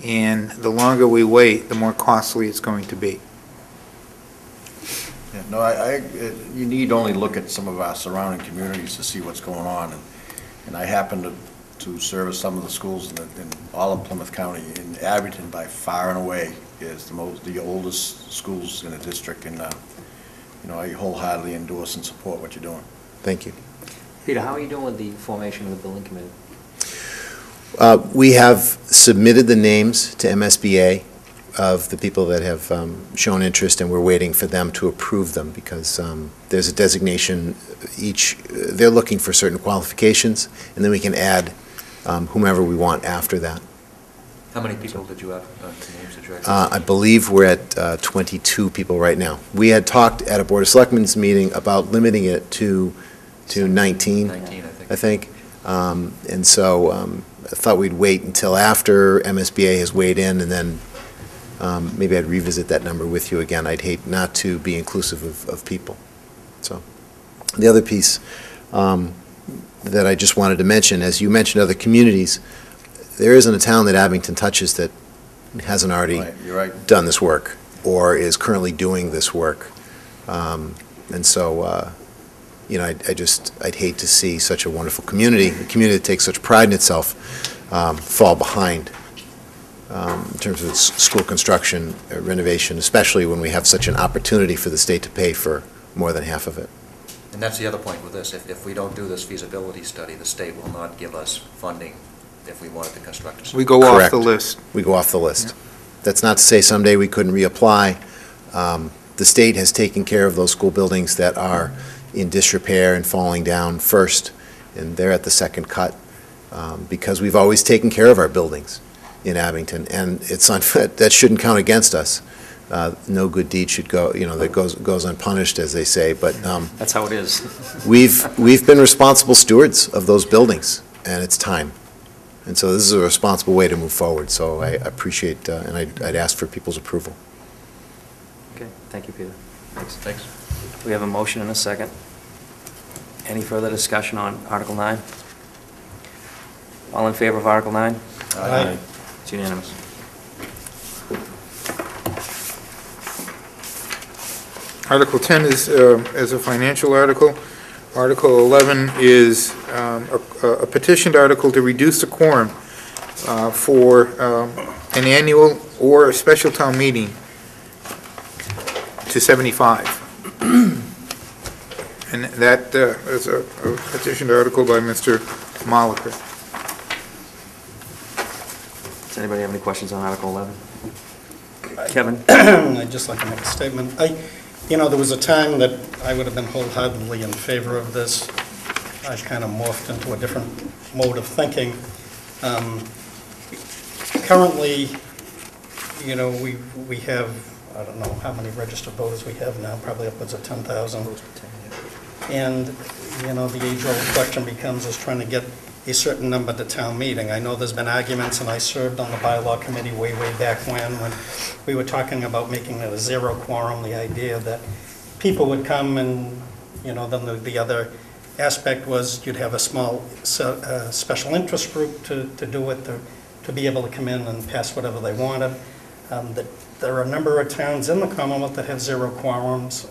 and the longer we wait, the more costly it's going to be. Yeah, no, you need only look at some of our surrounding communities to see what's going on. And I happen to service some of the schools in all of Plymouth County. In Abington, by far and away, is the oldest schools in the district. And, I wholeheartedly endorse and support what you're doing. Thank you. Peter, how are you doing with the formation of the building committee? We have submitted the names to MSBA of the people that have shown interest, and we're waiting for them to approve them because there's a designation they're looking for certain qualifications, and then we can add whomever we want after that. How many people did you have, names that you actually? I believe we're at 22 people right now. We had talked at a Board of Selectmen's meeting about limiting it to 19, I think. And so I thought we'd wait until after MSBA has weighed in and then maybe I'd revisit that number with you again. I'd hate not to be inclusive of people. So, the other piece that I just wanted to mention, as you mentioned other communities, there isn't a town that Abington touches that hasn't already You're right. done this work or is currently doing this work. And so, you know, I'd hate to see such a wonderful community, a community that takes such pride in itself, fall behind in terms of its school construction, renovation, especially when we have such an opportunity for the state to pay for more than half of it. And that's the other point with this. If we don't do this feasibility study, the state will not give us funding if we wanted to construct a school. We go off Correct. the list. We go off the list. That's not to say someday we couldn't reapply. The state has taken care of those school buildings that are in disrepair and falling down first, and they're at the second cut, because we've always taken care of our buildings in Abington, and it's unfit. That shouldn't count against us. No good deed should go, you know, that goes unpunished, as they say, but That's how it is. we've been responsible stewards of those buildings, and it's time. And so this is a responsible way to move forward, so I appreciate, and I'd ask for people's approval. Okay, thank you, Peter. Thanks. Thanks. We have a motion and a second. Any further discussion on Article 9? All in favor of Article 9? Aye. It's unanimous. Article 10 is a financial article. Article 11 is a petitioned article to reduce the quorum for an annual or a special town meeting to 75. And that is a petitioned article by Mr. Moliker. Does anybody have any questions on Article 11? Kevin? I'd just like to make a statement. You know, there was a time that I would have been wholeheartedly in favor of this. I've kind of morphed into a different mode of thinking. Currently, you know, we have, I don't know how many registered voters we have now, probably upwards of 10,000. And, you know, the age-old question becomes is trying to get a certain number to town meeting. I know there's been arguments, and I served on the bylaw committee way back when we were talking about making it a zero quorum, the idea that people would come and, you know, then the other aspect was you'd have a small special interest group to do it, to be able to come in and pass whatever they wanted. There are a number of towns in the Commonwealth that have zero quorums.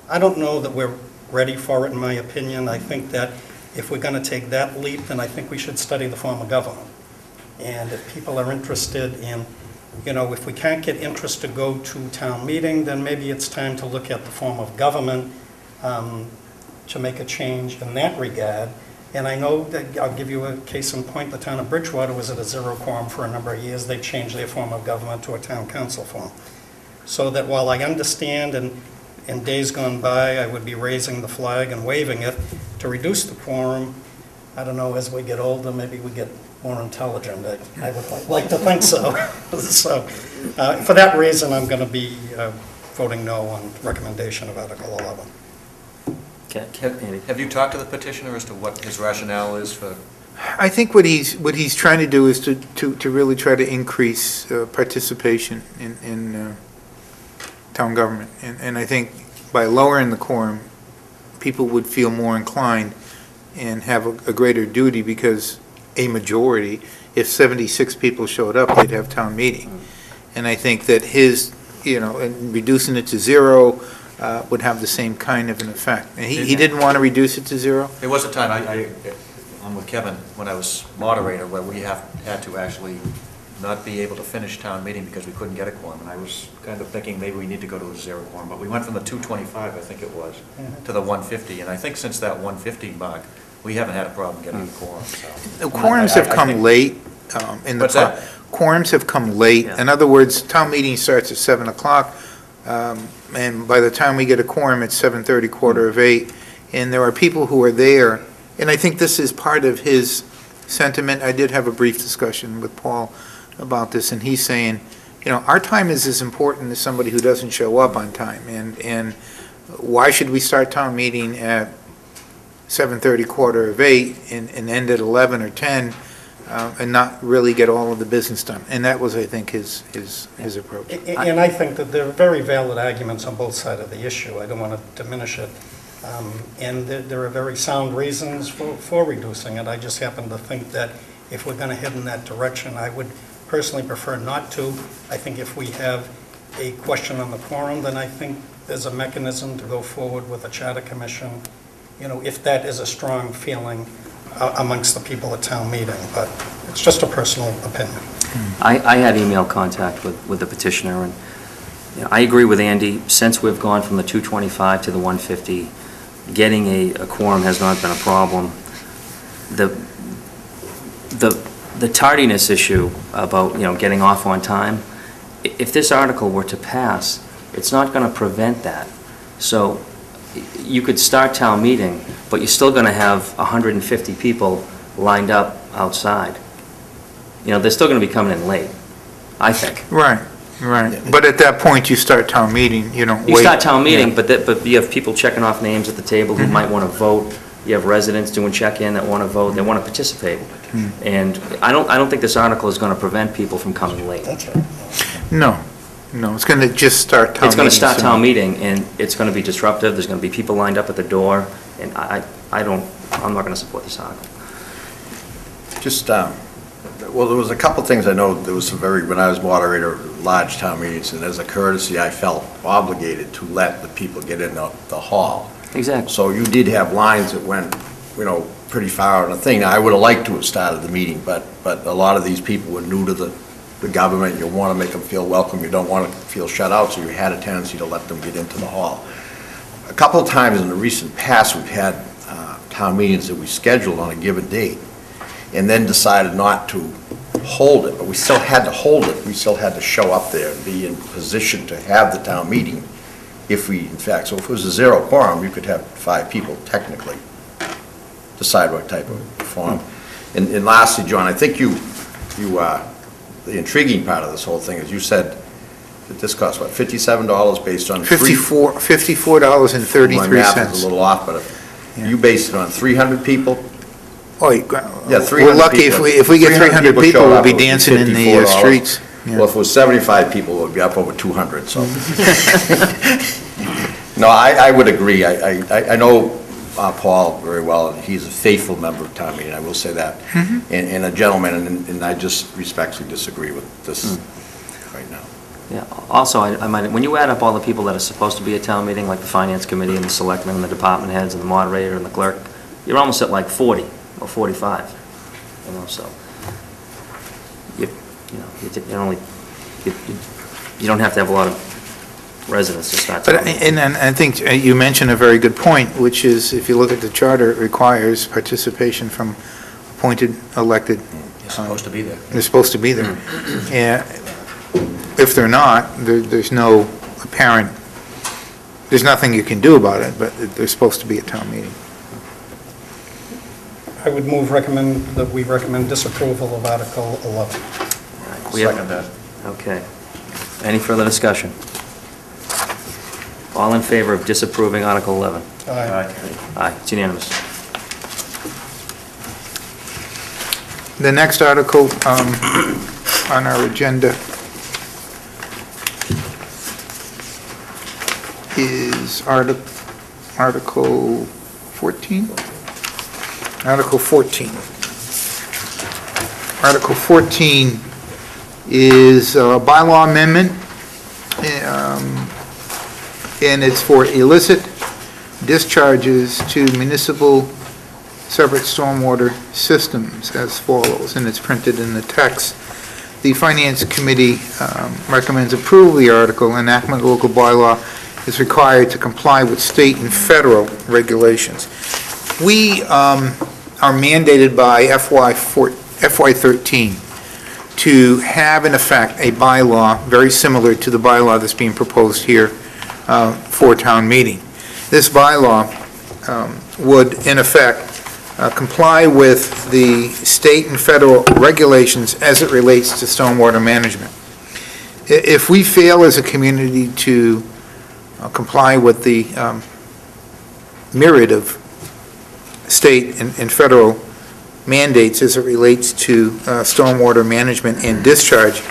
I don't know that we're ready for it, in my opinion. I think that if we're going to take that leap, then I think we should study the form of government. And if people are interested in, you know, if we can't get interest to go to town meeting, then maybe it's time to look at the form of government to make a change in that regard. And I know that, I'll give you a case in point, the town of Bridgewater was at a zero quorum for a number of years. They changed their form of government to a town council form. So that while I understand, and in days gone by, I would be raising the flag and waving it to reduce the quorum, I don't know, as we get older, maybe we get more intelligent. I would like to think so. So, for that reason, I'm going to be voting no on recommendation of Article 11. Andy? Have you talked to the petitioner as to what his rationale is for? I think what he's trying to do is to really try to increase participation in town government. And I think by lowering the quorum, people would feel more inclined and have a greater duty, because a majority, if 76 people showed up, they'd have town meeting. And I think that his, you know, and reducing it to zero would have the same kind of an effect. And he didn't want to reduce it to zero? There was a time, I'm with Kevin, when I was moderator, where we had to actually not be able to finish town meeting because we couldn't get a quorum. And I was kind of thinking maybe we need to go to a zero quorum. But we went from the 225, I think it was, to the 150. And I think since that 150 mark, we haven't had a problem getting a quorum. So. The quorums have come late. What's that? Quorums have come late. Yeah. In other words, town meeting starts at 7 o'clock, and by the time we get a quorum, it's 7:30, 7:45, and there are people who are there. And I think this is part of his sentiment. I did have a brief discussion with Paul about this, and he's saying, you know, our time is as important as somebody who doesn't show up on time, and why should we start town meeting at 7:30, 7:45, and end at 11 or 10? and not really get all of the business done. And that was, I think, his approach. And I think that there are very valid arguments on both sides of the issue. I don't want to diminish it. And there are very sound reasons for reducing it. I just happen to think that if we're going to head in that direction, I would personally prefer not to. I think if we have a question on the quorum, then I think there's a mechanism to go forward with a charter commission, if that is a strong feeling amongst the people at town meeting. But it's just a personal opinion. I had email contact with the petitioner, and I agree with Andy. Since we've gone from the 225 to the 150, getting a quorum has not been a problem. The tardiness issue about, getting off on time, if this article were to pass, it's not going to prevent that. So you could start town meeting, but you're still going to have 150 people lined up outside. They're still going to be coming in late, I think. Right. But at that point, you start town meeting, you don't wait. You start town meeting, but you have people checking off names at the table who might want to vote. You have residents doing check-in that want to vote, they want to participate. And I don't think this article is going to prevent people from coming late. That's right. No, it's going to just start town meeting. It's going to start town meeting, and it's going to be disruptive. There's going to be people lined up at the door, and I'm not going to support this article. Just, well, there was a couple things I know, there was some when I was moderator of large town meetings, and as a courtesy, I felt obligated to let the people get in the hall. Exactly. So you did have lines that went, pretty far on the thing. Now, I would have liked to have started the meeting, but a lot of these people were new to the government. You want to make them feel welcome. You don't want to feel shut out, so you had a tendency to let them get into the hall. A couple of times in the recent past, we've had town meetings that we scheduled on a given date and then decided not to hold it, but we still had to hold it. We still had to show up there and be in position to have the town meeting if we, in fact, so if it was a zero quorum, you could have 5 people technically decide what type of form. And lastly, John, I think the intriguing part of this whole thing is you said that this costs, what, $57 based on $54.33. My math is a little off, but you based it on 300 people? Oh, Yeah, 300 we're lucky people. if we get 300 people, show we'll up, be it would dancing in the $54. streets. Well, if it was 75 people, it would be up over 200, so. No, I would agree. I know Paul very well, and he's a faithful member of town meeting, I will say that. And a gentleman, and I just respectfully disagree with this right now. Yeah. Also, I might, when you add up all the people that are supposed to be at town meeting, like the finance committee and the selectmen and the department heads and the moderator and the clerk, you're almost at like 40 or 45. So you don't have to have a lot of residents to start. But and I think you mentioned a very good point, which is if you look at the charter, it requires participation from appointed, elected. You're supposed to be there. They're supposed to be there. And if they're not, there's no apparent, there's nothing you can do about it, but they're supposed to be at town meeting. I would that we recommend disapproval of Article 11. Second that. Okay. Any further discussion? All in favor of disapproving Article 11? Aye. Aye, it's unanimous. The next article on our agenda is Article 14? Article 14. Article 14 is a bylaw amendment, and it's for illicit discharges to municipal separate stormwater systems as follows, and it's printed in the text. The Finance Committee recommends approval of the article. Enactment of local bylaw is required to comply with state and federal regulations. We are mandated by FY13 to have in effect a bylaw very similar to the bylaw that's being proposed here for town meeting. This bylaw would in effect comply with the state and federal regulations as it relates to stormwater management. If we fail as a community to comply with the myriad of state and federal mandates as it relates to stormwater management and discharge,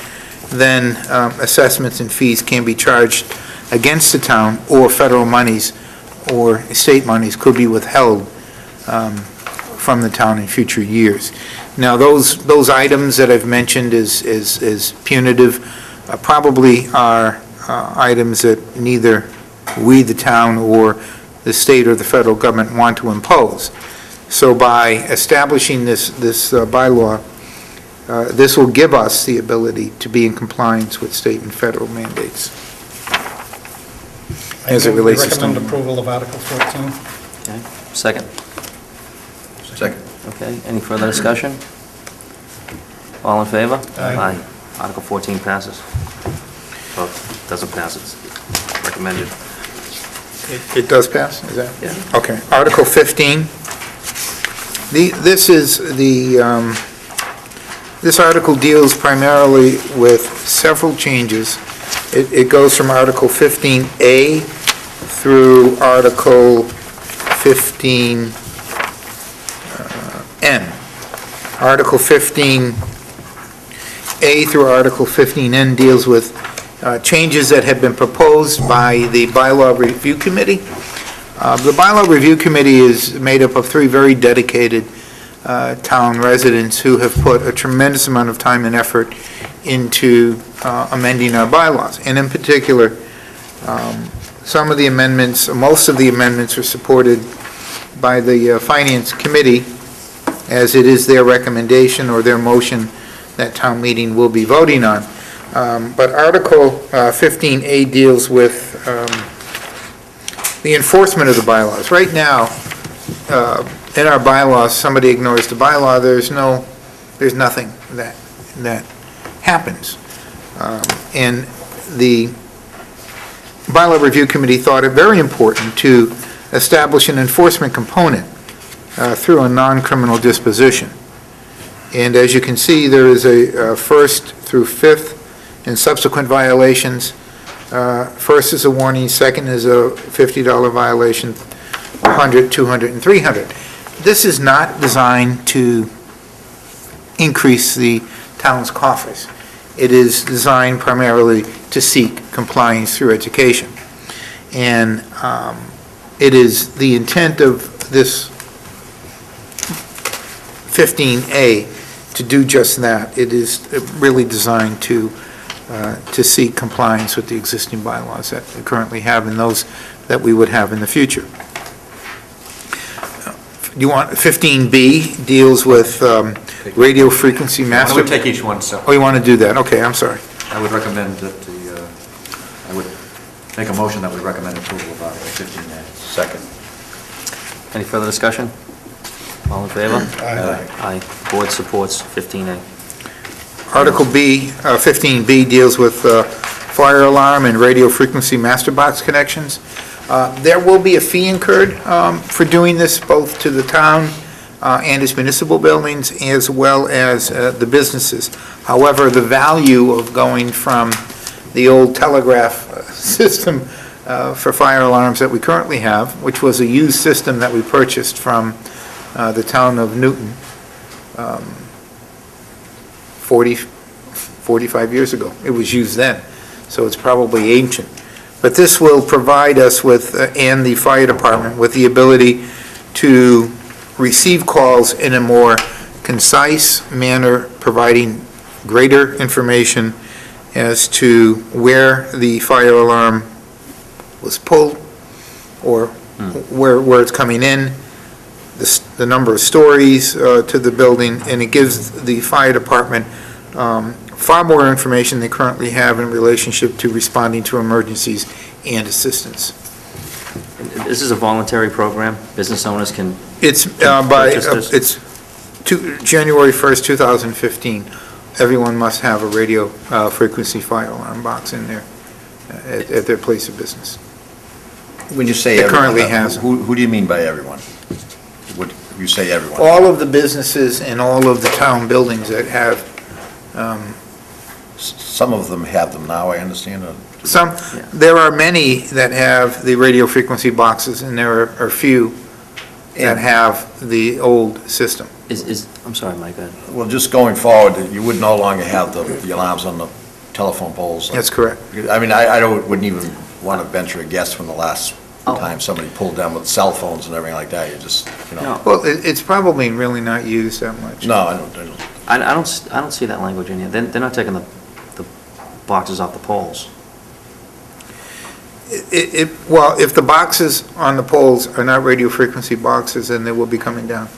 then assessments and fees can be charged against the town, or federal monies or state monies could be withheld from the town in future years. Now, those items that I've mentioned as punitive probably are items that neither we, the town, or the state or the federal government want to impose. So by establishing this bylaw, this will give us the ability to be in compliance with state and federal mandates as it relates to Recommend stormwater. approval of Article 14. Okay, second. Second. Okay, any further discussion? All in favor? Aye. Article 14 passes. Well, doesn't pass, it's recommended. It does pass, is that? Yeah. Okay. Article 15. This article deals primarily with several changes. It goes from Article 15A through Article 15N. Article 15A through Article 15N deals with changes that have been proposed by the Bylaw Review Committee. The Bylaw Review Committee is made up of 3 very dedicated town residents who have put a tremendous amount of time and effort into amending our bylaws. And in particular, some of the amendments, most of the amendments are supported by the Finance Committee, as it is their recommendation or their motion that town meeting will be voting on. But Article 15A deals with the enforcement of the bylaws. Right now, in our bylaws, somebody ignores the bylaw, there's nothing that happens. And the Bylaw Review Committee thought it very important to establish an enforcement component through a non-criminal disposition. And as you can see, there is a first through fifth and subsequent violations. First is a warning, second is a $50 violation, 100, 200, and 300. This is not designed to increase the town's coffers. It is designed primarily to seek compliance through education. And it is the intent of this 15A to do just that. It is really designed to seek compliance with the existing bylaws that we currently have and those that we would have in the future. You want 15B deals with radio frequency master. I would take each one separately. Oh, you want to do that? Okay, I'm sorry. I would recommend that I would make a motion that we recommend approval of Article 15A. Second. Any further discussion? All in favor? Aye. Aye. Board supports 15A. Article B, 15B deals with fire alarm and radio frequency master box connections. There will be a fee incurred for doing this, both to the town and its municipal buildings, as well as the businesses. However, the value of going from the old telegraph system for fire alarms that we currently have, which was a used system that we purchased from the town of Newton 45 years ago. It was used then, so it's probably ancient. But this will provide us with, and the fire department, with the ability to receive calls in a more concise manner, providing greater information as to where the fire alarm was pulled, or where it's coming in, the number of stories to the building, and it gives the fire department far more information they currently have in relationship to responding to emergencies and assistance. This is a voluntary program. Business owners can It's purchase this? January 1st, 2015. Everyone must have a radio frequency fire alarm box in there at their place of business. When you say It everyone, currently has them. who do you mean by everyone? What, you say everyone? All of the businesses and all of the town buildings that have Some of them have them now, I understand. there are many that have the radio frequency boxes, and there are few and have the old system. I'm sorry, Mike, go ahead. Well, just going forward, you would no longer have the alarms on the telephone poles. That's correct. I mean, I wouldn't even want to venture a guess from the last time somebody pulled down with cell phones and everything like that. You just, No. Well, it's probably really not used that much. No, I don't. I don't see that language in here. They're not taking the boxes off the poles. Well, if the boxes on the poles are not radio frequency boxes, then they will be coming down.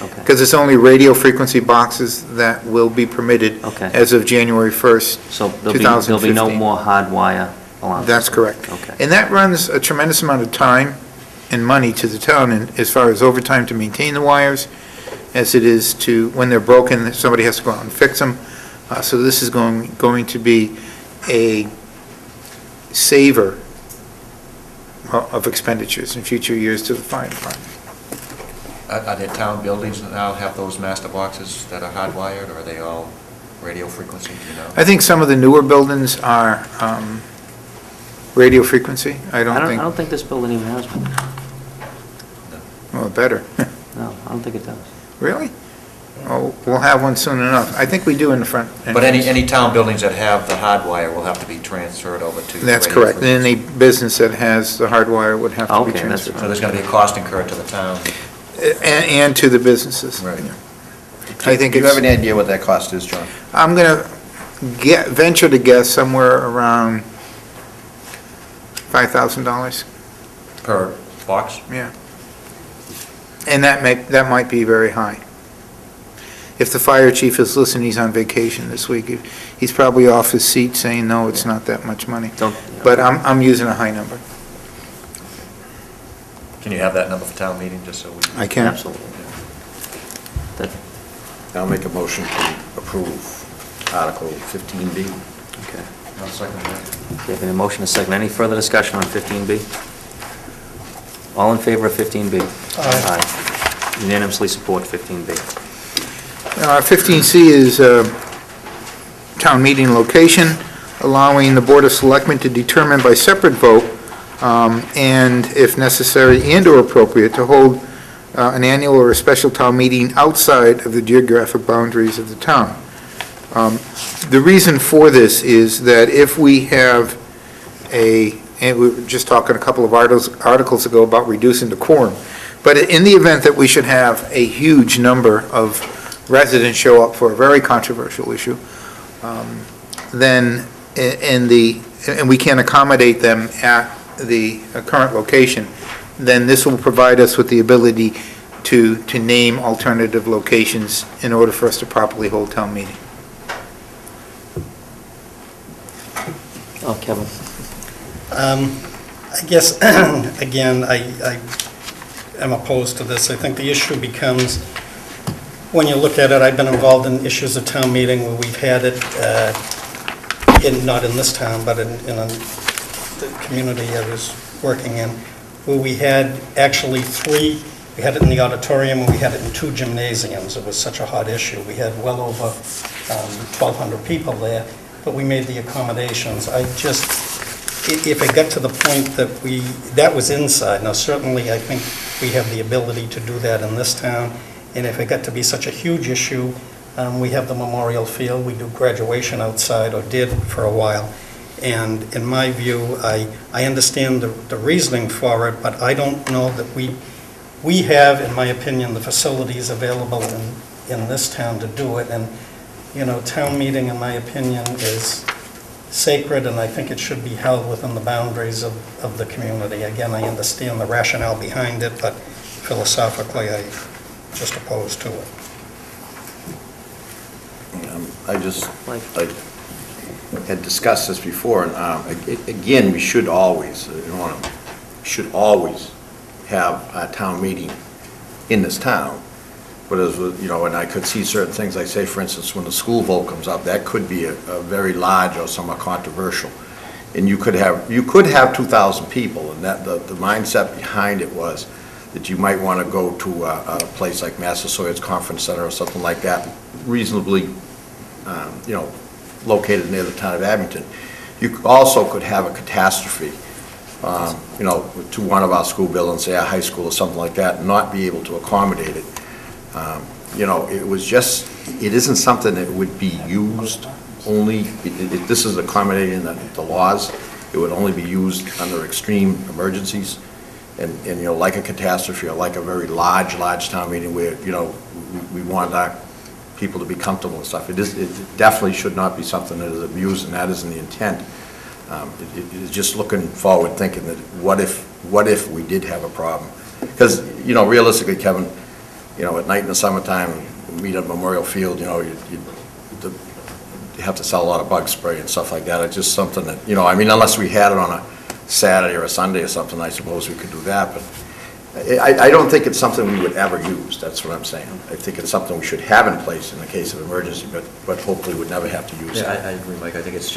Okay. Because it's only radio frequency boxes that will be permitted Okay. as of January 1st, So 2015. there'll be no more hardwire alarms? That's correct. Okay. And that runs a tremendous amount of time and money to the town, and as far as overtime to maintain the wires, as it is to, when they're broken, somebody has to go out and fix them. So this is going to be a saver of expenditures in future years to the fire department. Are there town buildings that now have those master boxes that are hardwired, or are they all radio frequency, do you know? I think some of the newer buildings are radio frequency. I don't think this building even has one. Well, better. No, I don't think it does. Really? Oh, we'll have one soon enough. I think we do in the front. But any town buildings that have the hardwire will have to be transferred over to the That's radio correct. And frequency. any business that has the hardwire would have to be Okay, that's- transferred. So there's going to be a cost incurred to the town. And to the businesses. Right. I think Do you it's, have any idea what that cost is, John? I'm going to venture to guess somewhere around $5,000. Per box? Yeah. And that might be very high. If the fire chief is listening, he's on vacation this week. He's probably off his seat saying, no, it's not that much money. But I'm using a high number. Can you have that number for town meeting, just so we... I can. Absolutely. I'll make a motion to approve Article 15B. Okay. I'll second that. Okay, have a motion and a second. Any further discussion on 15B? All in favor of 15B? Aye. Unanimously support 15B. 15C is town meeting location, allowing the Board of Selectmen to determine by separate vote, and if necessary and/or appropriate, to hold an annual or a special town meeting outside of the geographic boundaries of the town. The reason for this is that if we have and we were just talking a couple of articles ago about reducing the quorum, but in the event that we should have a huge number of residents show up for a very controversial issue, then, and we can't accommodate them at the current location, then this will provide us with the ability to name alternative locations in order for us to properly hold town meeting. Oh, Kevin. I guess, again, I am opposed to this. I think the issue becomes, when you look at it, I've been involved in issues of town meeting where we've had it, not in this town, but in the community I was working in, where we had actually we had it in the auditorium and we had it in 2 gymnasiums. It was such a hot issue. We had well over 1,200 people there, but we made the accommodations. If it got to the point that that was inside, now certainly I think we have the ability to do that in this town, and if it got to be such a huge issue, we have the memorial field, we do graduation outside, or did for a while, and in my view, I understand the reasoning for it, but I don't know that we have, in my opinion, the facilities available in this town to do it, and, town meeting, in my opinion, is sacred, and I think it should be held within the boundaries of the community. Again, I understand the rationale behind it, but philosophically, I'm just opposed to it. I had discussed this before, and again, we should always have a town meeting in this town. But as, and I could see certain things, like say, for instance, when the school vote comes up, that could be a very large or somewhat controversial. And you could have 2,000 people, and that the mindset behind it was that you might want to go to a place like Massasoit's Conference Center or something like that, reasonably, located near the town of Abington. You also could have a catastrophe to one of our school buildings, say a high school or something like that, and not be able to accommodate it. It was just, it isn't something that would be used only, this is accommodating the laws. It would only be used under extreme emergencies and like a catastrophe or like a very large town meeting where, we want our people to be comfortable and stuff. It definitely should not be something that is abused, and that isn't the intent. It is just looking forward, thinking that what if we did have a problem? Because, realistically, Kevin, at night in the summertime, meet at Memorial Field, you have to sell a lot of bug spray and stuff like that. It's just something that, unless we had it on a Saturday or a Sunday or something, I suppose we could do that, but I don't think it's something we would ever use, that's what I'm saying. I think it's something we should have in place in the case of emergency, but hopefully would never have to use it. Yeah, I agree, Mike. I think it's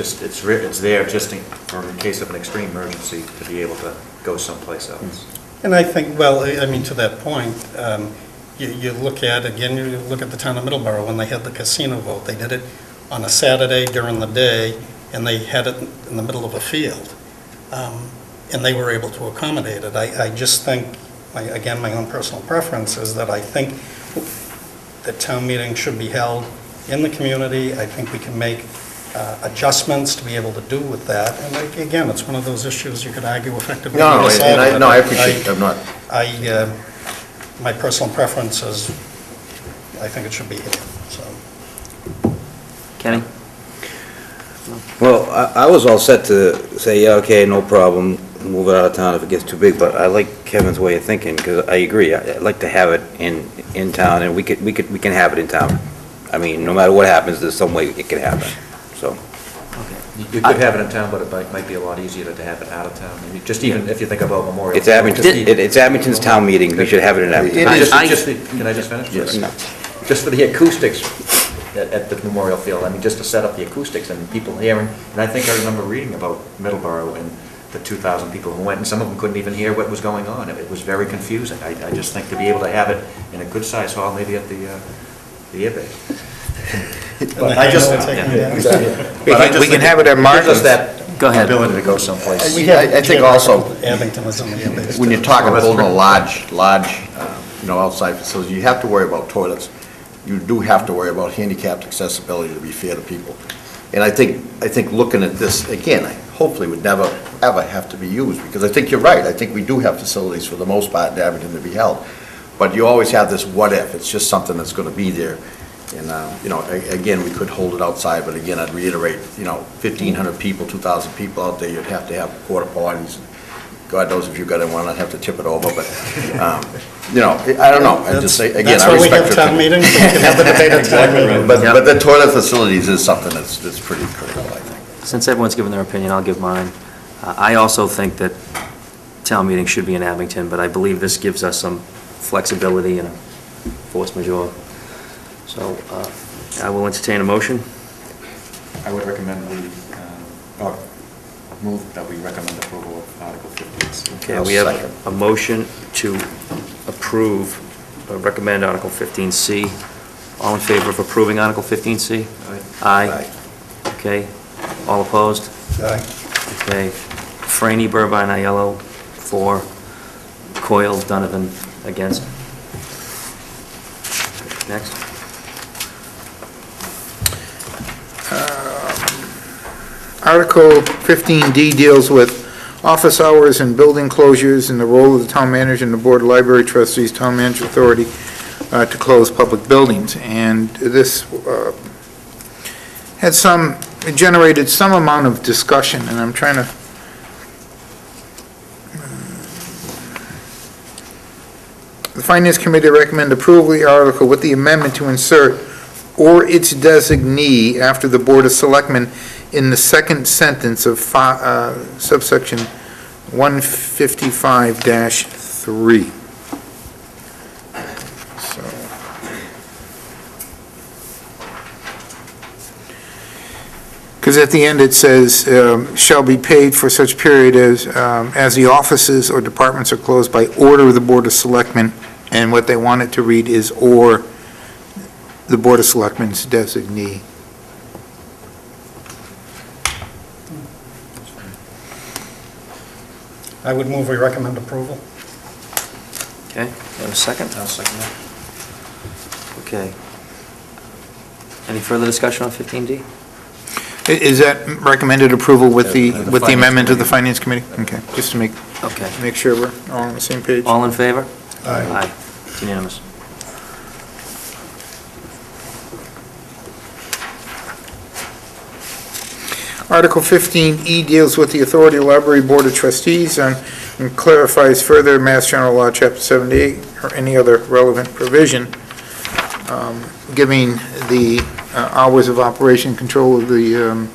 there just for in case of an extreme emergency to be able to go someplace else. And I think, to that point, you look at the town of Middleborough, when they had the casino vote, they did it on a Saturday during the day, and they had it in the middle of a field. And they were able to accommodate it. I just think, again, my own personal preference is that I think the town meeting should be held in the community. I think we can make adjustments to be able to do with that. And again, it's one of those issues you could argue effectively. No, I appreciate it. I'm not. My personal preference is, I think it should be here, so. Kenny? Well, I was all set to say, yeah, okay, no problem, move it out of town if it gets too big, but I like Kevin's way of thinking, because I agree, I'd like to have it in town, and we can have it in town. No matter what happens, there's some way it can happen, so. You could have it in town, but it might be a lot easier to have it out of town. Just even if you think about Memorial. It's Abington's town meeting, we should have it in Abington. Can I just finish? Yes. No. Just for the acoustics at the Memorial Field, just to set up the acoustics and people hearing, and I think I remember reading about Middleborough and the 2,000 people who went, and some of them couldn't even hear what was going on. It was very confusing. I just think to be able to have it in a good-sized hall, maybe at the airbase. But I just, we can have it at Martin's. Go ahead. Ability to go someplace. I think also, Abington is on the airbase. when you're talking building a large, outside facility, you have to worry about toilets. You do have to worry about handicapped accessibility, to be fair to people. And I think looking at this, again, hopefully would never, ever have to be used, because I think you're right. I think we do have facilities for the most part in Abington to be held. But you always have this what if. It's just something that's going to be there. And, again, we could hold it outside, but again, I'd reiterate, 1,500 people, 2,000 people out there, you'd have to have porta potties. God knows if you got in one, I'd have to tip it over, but, I don't know. I just say, again, That's I why we respect have your town opinion. meetings, so we can have the debate at town meeting. But the toilet facilities is something that's pretty critical, I think. Since everyone's given their opinion, I'll give mine. I also think that town meeting should be in Abington, but I believe this gives us some flexibility and a force majeure. So I will entertain a motion. I would recommend move that we recommend approval of Article 15C. Okay, we have a motion to approve, recommend Article 15C. All in favor of approving Article 15C? Aye. Okay. All opposed? Aye. Okay. Franny, Burbine, Aiello, for. Coyle, Donovan, against. Next. Article 15D deals with office hours and building closures and the role of the town manager and the board of library trustees, town manager authority to close public buildings. And this generated some amount of discussion, and I'm trying to the Finance Committee recommend approval of the article with the amendment to insert "or its designee" after the Board of Selectmen in the second sentence of subsection 155-3. Because at the end it says, shall be paid for such period as the offices or departments are closed by order of the Board of Selectmen, and what they want it to read is "or the Board of Selectmen's designee." I would move we recommend approval. Okay, you have a second? I'll second that. Okay. Any further discussion on 15D? Is that recommended approval with the Finance amendment of the Committee. Finance Committee? Okay, just to Okay. make sure we're all on the same page. All in favor? Aye. Aye. It's unanimous. Article 15E deals with the authority of Library Board of Trustees and clarifies further Mass General Law, Chapter 78, or any other relevant provision, giving the hours of operation control of the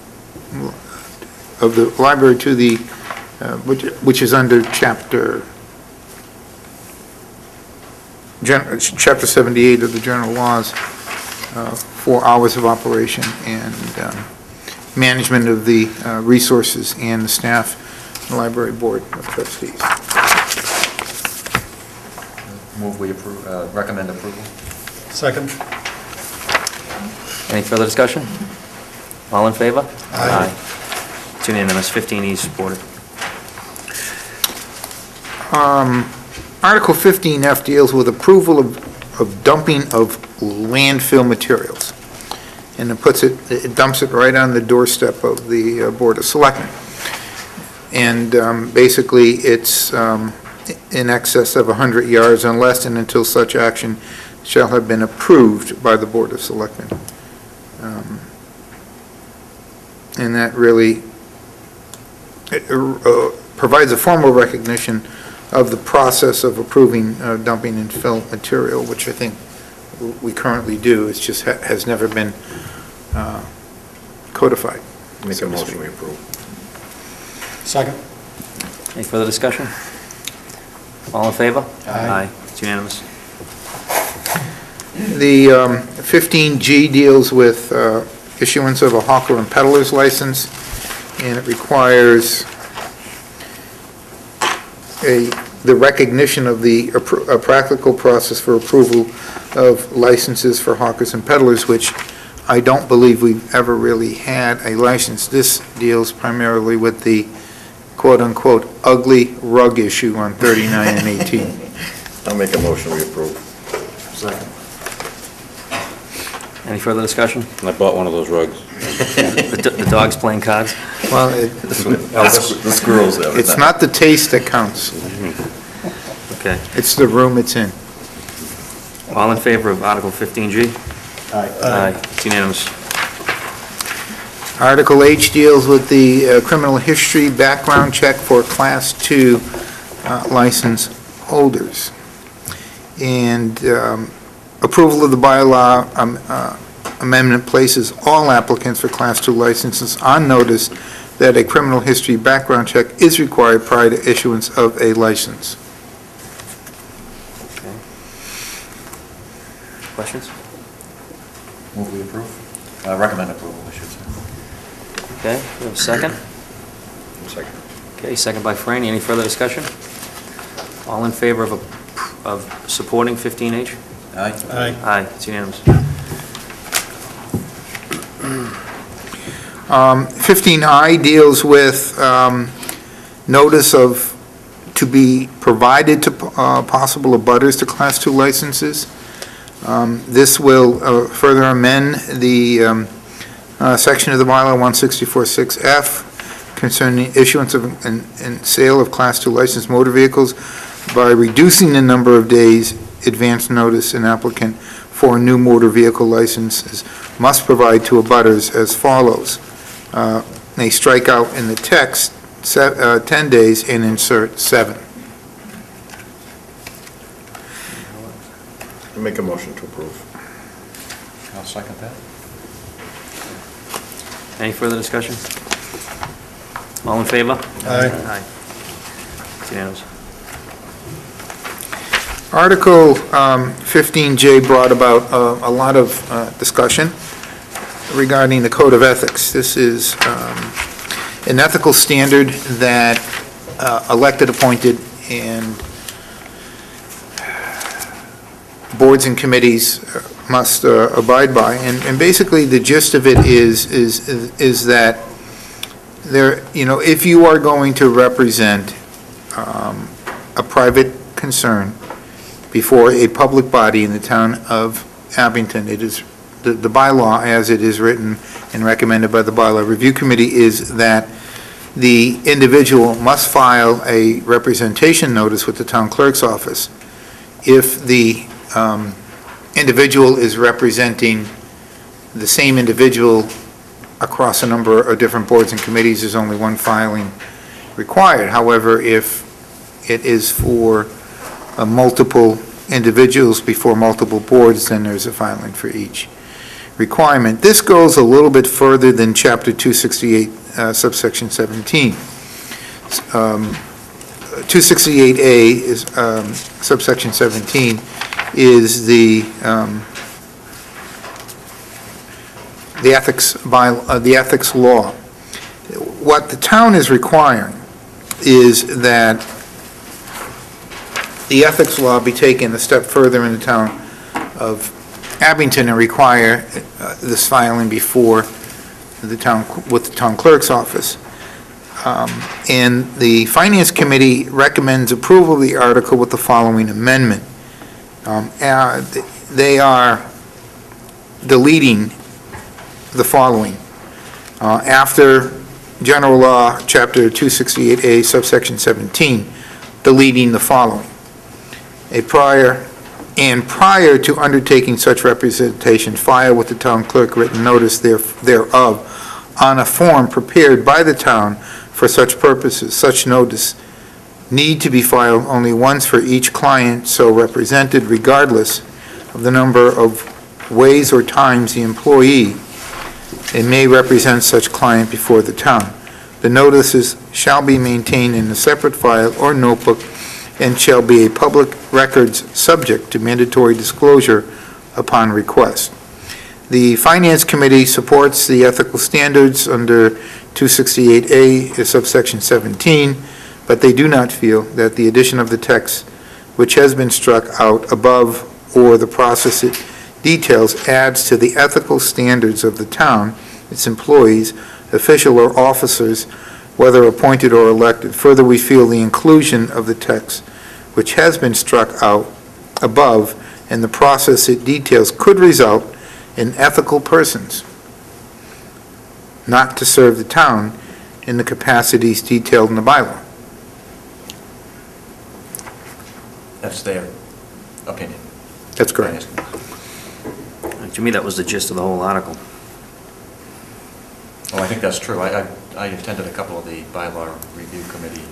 library to the, which is under Chapter 78 of the general laws, for hours of operation and management of the resources and the staff, the Library Board of Trustees. Move we approve, recommend approval. Second. Any further discussion? All in favor? Aye. It's unanimous. 15E is supported. Article 15F deals with approval of dumping of landfill materials. And it dumps it right on the doorstep of the Board of Selectmen. And basically, it's in excess of 100 yards unless and until such action shall have been approved by the Board of Selectmen. And that really provides a formal recognition of the process of approving dumping and fill material, which I think we currently do. It's just has never been codified. Make a motion we approve. Second. Any further discussion? All in favor? Aye. It's unanimous. The 15G deals with issuance of a hawker and peddler's license, and it requires the recognition of a practical process for approval of licenses for hawkers and peddlers, which I don't believe we've ever really had a license. This deals primarily with the quote-unquote ugly rug issue on 39 and 18. I'll make a motion we approve. Second. Any further discussion? I bought one of those rugs. The dog's playing cards? Well, The squirrels have it. it's not the taste that counts. Okay. It's the room it's in. All in favor of Article 15G? Aye. It's unanimous. Article H deals with the criminal history background check for Class 2 license holders. And approval of the bylaw amendment places all applicants for Class 2 licenses on notice that a criminal history background check is required prior to issuance of a license. Okay. Questions? Move we approve. Recommend approval, I should say. Okay, we have a second? Second. Okay, second by Franny. Any further discussion? All in favor of supporting 15H? Aye. Aye. Aye, it's unanimous. 15I deals with notice to be provided to possible abutters to Class 2 licenses. This will further amend the section of the bylaw 164.6F concerning issuance of and sale of Class 2 licensed motor vehicles by reducing the number of days advance notice an applicant for new motor vehicle licenses must provide to abutters as follows. They strike out in the text 10 days and insert 7. Make a motion to approve. I'll second that. Any further discussion? All in favor? Aye. Aye. It's unanimous. Article 15J brought about a lot of discussion regarding the Code of Ethics. This is an ethical standard that elected, appointed, and boards and committees must abide by. And basically, the gist of it is that there, if you are going to represent a private concern before a public body in the town of Abington. It is, the bylaw as it is written and recommended by the bylaw review committee is that the individual must file a representation notice with the town clerk's office. If the individual is representing the same individual across a number of different boards and committees, there's only one filing required. However, if it is for multiple individuals before multiple boards, then there's a filing for each requirement. This goes a little bit further than Chapter 268, subsection 17. 268A is subsection 17 is the ethics law. What the town is requiring is that the ethics law be taken a step further in the town of Abington and require this filing before the town, with the town clerk's office. And the Finance Committee recommends approval of the article with the following amendment. They are deleting the following. After General Law, Chapter 268A, subsection 17, deleting the following. Prior to undertaking such representation, file with the town clerk written notice thereof on a form prepared by the town for such purposes. Such notice need to be filed only once for each client so represented, regardless of the number of ways or times the employee may represent such client before the town. The notices shall be maintained in a separate file or notebook and shall be a public records subject to mandatory disclosure upon request. The Finance Committee supports the ethical standards under 268A, subsection 17, but they do not feel that the addition of the text, which has been struck out above, or the process it details, adds to the ethical standards of the town, its employees, official or officers, whether appointed or elected. Further, we feel the inclusion of the text, which has been struck out above, and the process it details could result in ethical persons not to serve the town in the capacities detailed in the bylaw. That's their opinion. That's correct. To me, that was the gist of the whole article. Well, I think that's true. I attended a couple of the bylaw review committee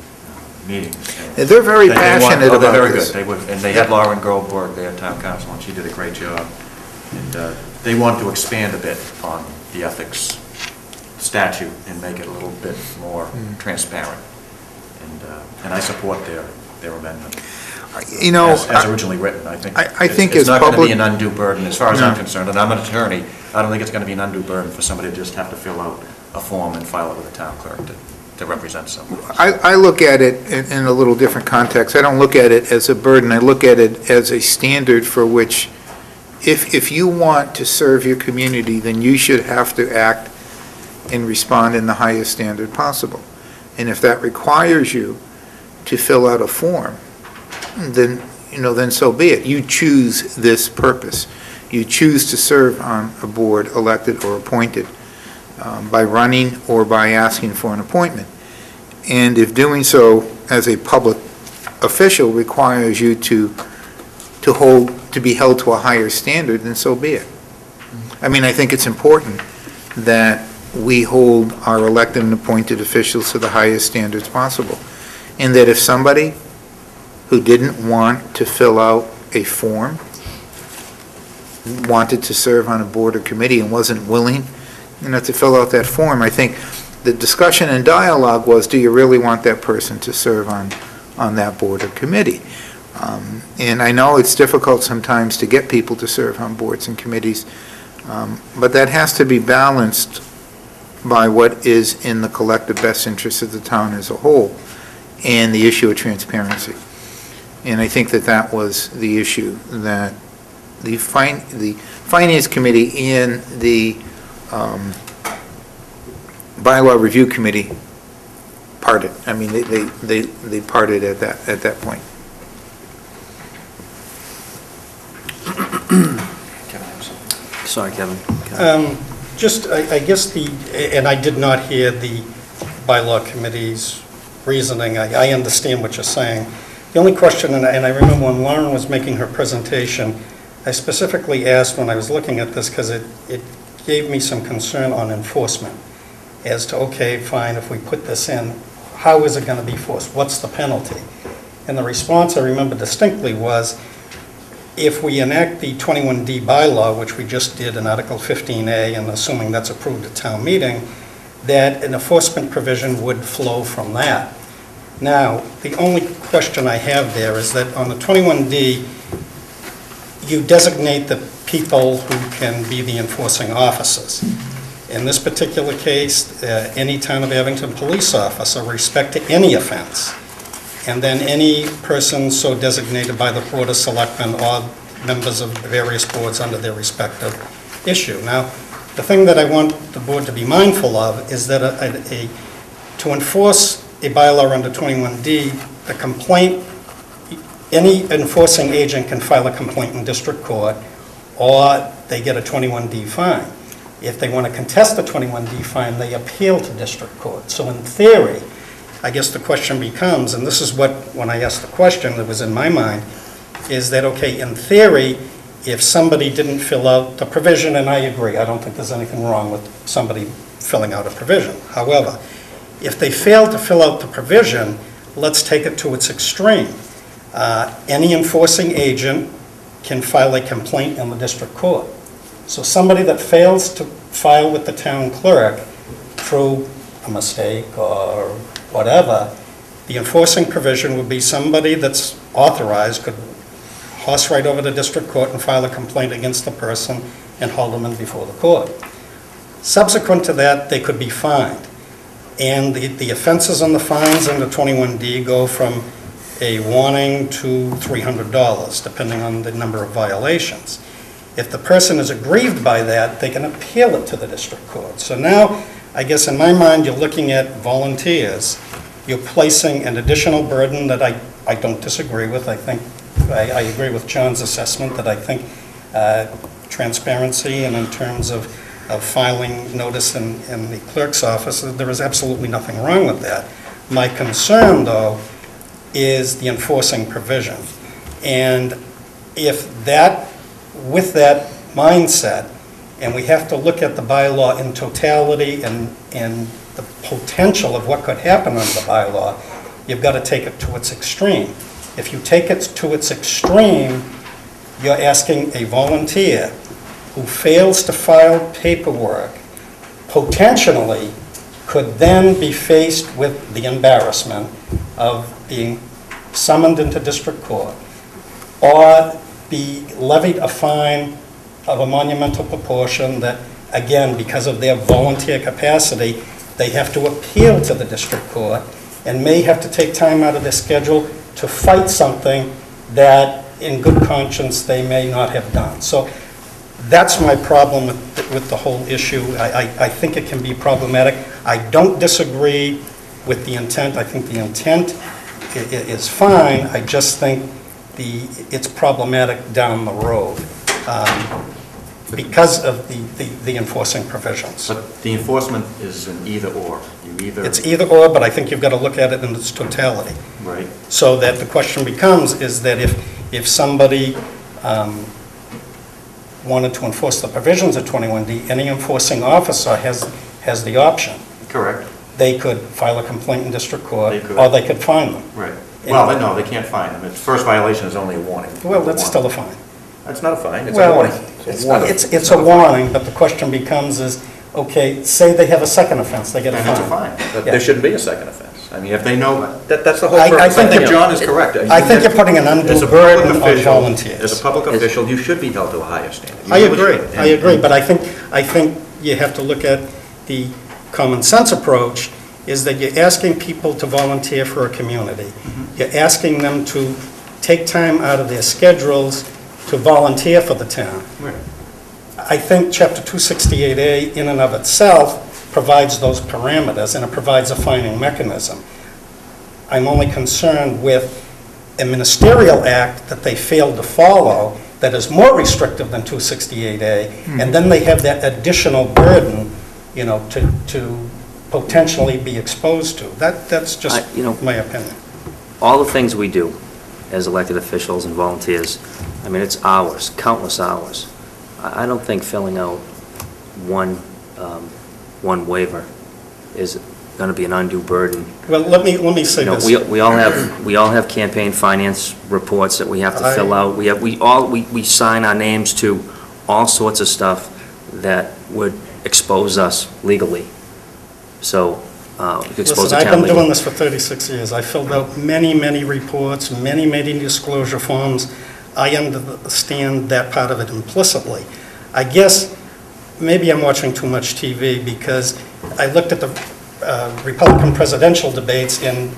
meetings. And they're very passionate about They're very this. good. And they had Lauren Goldberg, their town council, and she did a great job. And they wanted to expand a bit on the ethics statute and make it a little bit more transparent. And I support their amendment. You know, As originally written, I think. I think it's as not going to public- be an undue burden, as far as I'm No. concerned, and I'm an attorney. I don't think it's going to be an undue burden for somebody to just have to fill out a form and file it with the town clerk to represent someone. I look at it in a little different context. I don't look at it as a burden. I look at it as a standard for which, if you want to serve your community, then you should have to act and respond in the highest standard possible. And if that requires you to fill out a form, then so be it. You choose this purpose. You choose to serve on a board, elected or appointed, by running or by asking for an appointment. And if doing so as a public official requires you to be held to a higher standard, then so be it. I mean, I think it's important that we hold our elected and appointed officials to the highest standards possible. And that if somebody who didn't want to fill out a form, wanted to serve on a board or committee and wasn't willing, to fill out that form, I think the discussion and dialogue was, do you really want that person to serve on that board or committee? And I know it's difficult sometimes to get people to serve on boards and committees, but that has to be balanced by what is in the collective best interest of the town as a whole and the issue of transparency. And I think that was the issue that the Finance Committee and the Bylaw Review Committee parted. I mean, they parted at that point. Sorry, Kevin. Just, I guess and I did not hear the bylaw committee's reasoning. I understand what you're saying. The only question, and I remember when Lauren was making her presentation, I specifically asked when I was looking at this, because it gave me some concern on enforcement as to, okay, fine, if we put this in, how is it going to be enforced? What's the penalty? And the response I remember distinctly was, if we enact the 21D bylaw, which we just did in Article 15A, and assuming that's approved at town meeting, that an enforcement provision would flow from that. Now, the only question I have there is that on the 21D, you designate the people who can be the enforcing officers. In this particular case, any Town of Abington police officer with respect to any offense, and then any person so designated by the Board of Selectmen or members of various boards under their respective issue. Now, the thing that I want the board to be mindful of is that to enforce a bylaw under 21D, a complaint, any enforcing agent can file a complaint in district court, or they get a 21D fine. If they want to contest the 21D fine, they appeal to district court. So in theory, I guess the question becomes, and this is what, when I asked the question that was in my mind, is that, okay, in theory, if somebody didn't fill out the provision, and I agree, I don't think there's anything wrong with somebody filling out a provision. However, if they fail to fill out the provision, let's take it to its extreme. Any enforcing agent can file a complaint in the district court. So somebody that fails to file with the town clerk through a mistake or whatever, the enforcing provision would be somebody that's authorized could horse right over to district court and file a complaint against the person and hold them in before the court. Subsequent to that, they could be fined. And the offenses and the fines under 21D go from a warning to $300, depending on the number of violations. If the person is aggrieved by that, they can appeal it to the district court. So now, I guess in my mind, you're looking at volunteers. You're placing an additional burden that I don't disagree with. I think I agree with John's assessment that I think transparency and in terms of filing notice in the clerk's office, there is absolutely nothing wrong with that. My concern, though, is the enforcing provision. And if that, with that mindset, and we have to look at the bylaw in totality and the potential of what could happen under the bylaw, you've got to take it to its extreme. If you take it to its extreme, you're asking a volunteer who fails to file paperwork, potentially could then be faced with the embarrassment of being summoned into district court, or be levied a fine of a monumental proportion that, again, because of their volunteer capacity, they have to appeal to the district court and may have to take time out of their schedule to fight something that, in good conscience, they may not have done. So that's my problem with the whole issue. I think it can be problematic. I don't disagree with the intent. I think the intent is fine. I just think it's problematic down the road because of the enforcing provisions. But the enforcement is an either-or. It's either-or, but I think you've got to look at it in its totality. Right. So that the question becomes is that if somebody wanted to enforce the provisions of 21D, any enforcing officer has the option. Correct. They could file a complaint in district court, They could. or they could fine them. Right. Well, no, they can't fine them. The first violation is only a warning. Well, that's still a fine. That's not a fine, it's a Well, warning. it's a warning, but the question becomes is, okay, say they have a second offense, they get a And fine. it's a fine. But Yeah. there shouldn't be a second offense. I mean, if they know, that's the whole I purpose. I think think it- John is correct. I think you're putting an undue As a public burden on official- volunteers. As a public official, you should be held to a higher standard. You I really agree, should. I agree, but I think you have to look at the common sense approach, is that you're asking people to volunteer for a community. You're asking them to take time out of their schedules to volunteer for the town. Right. I think Chapter 268A in and of itself provides those parameters, and it provides a fining mechanism. I'm only concerned with a ministerial act that they failed to follow, that is more restrictive than 268A, and then they have that additional burden, you know, to potentially be exposed to. That's just you know, my opinion. all the things we do as elected officials and volunteers, I mean, it's hours, countless hours. I don't think filling out one waiver is going to be an undue burden. Well, let me say You know, this. we all have campaign finance reports that we have to fill out. We sign our names to all sorts of stuff that would expose us legally. So, we could expose Listen, the I've town been doing legally. this for 36 years. I filled out many reports, many disclosure forms. I understand that part of it implicitly. I guess maybe I'm watching too much TV because I looked at the Republican presidential debates, and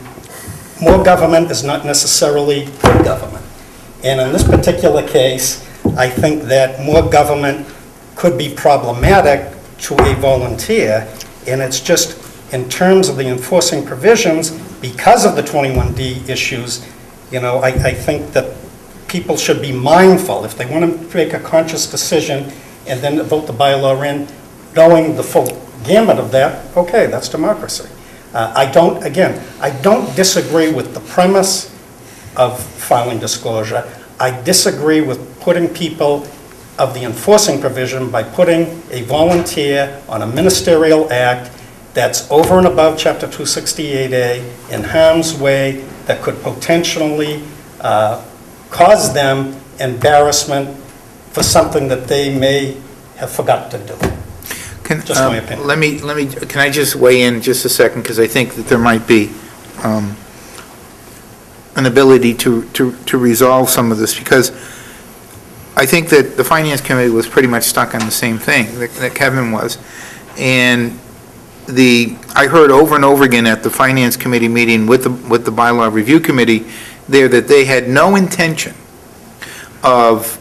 more government is not necessarily good government. And in this particular case, I think that more government could be problematic to a volunteer, and it's just in terms of the enforcing provisions, because of the 21D issues, you know, I think that people should be mindful if they want to make a conscious decision and then vote the bylaw in, knowing the full gamut of that. Okay, that's democracy. I don't disagree with the premise of filing disclosure. I disagree with putting people of the enforcing provision by putting a volunteer on a ministerial act that's over and above Chapter 268A in harm's way that could potentially cause them embarrassment for something that they may have forgot to do. Just my opinion. Can I just weigh in just a second, because I think that there might be an ability to resolve some of this, because I think that the Finance Committee was pretty much stuck on the same thing that Kevin was. And I heard over and over again at the Finance Committee meeting with the Bylaw Review Committee there that they had no intention of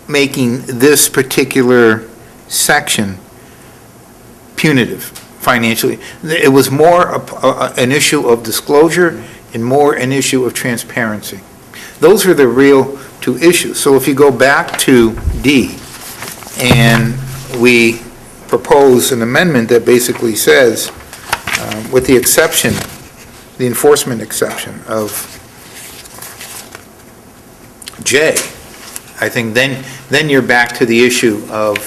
making this particular section punitive financially. It was more an issue of disclosure and more an issue of transparency. Those are the real two issues. So if you go back to D, and we propose an amendment that basically says, with the exception, the enforcement exception of J, I think then you're back to the issue of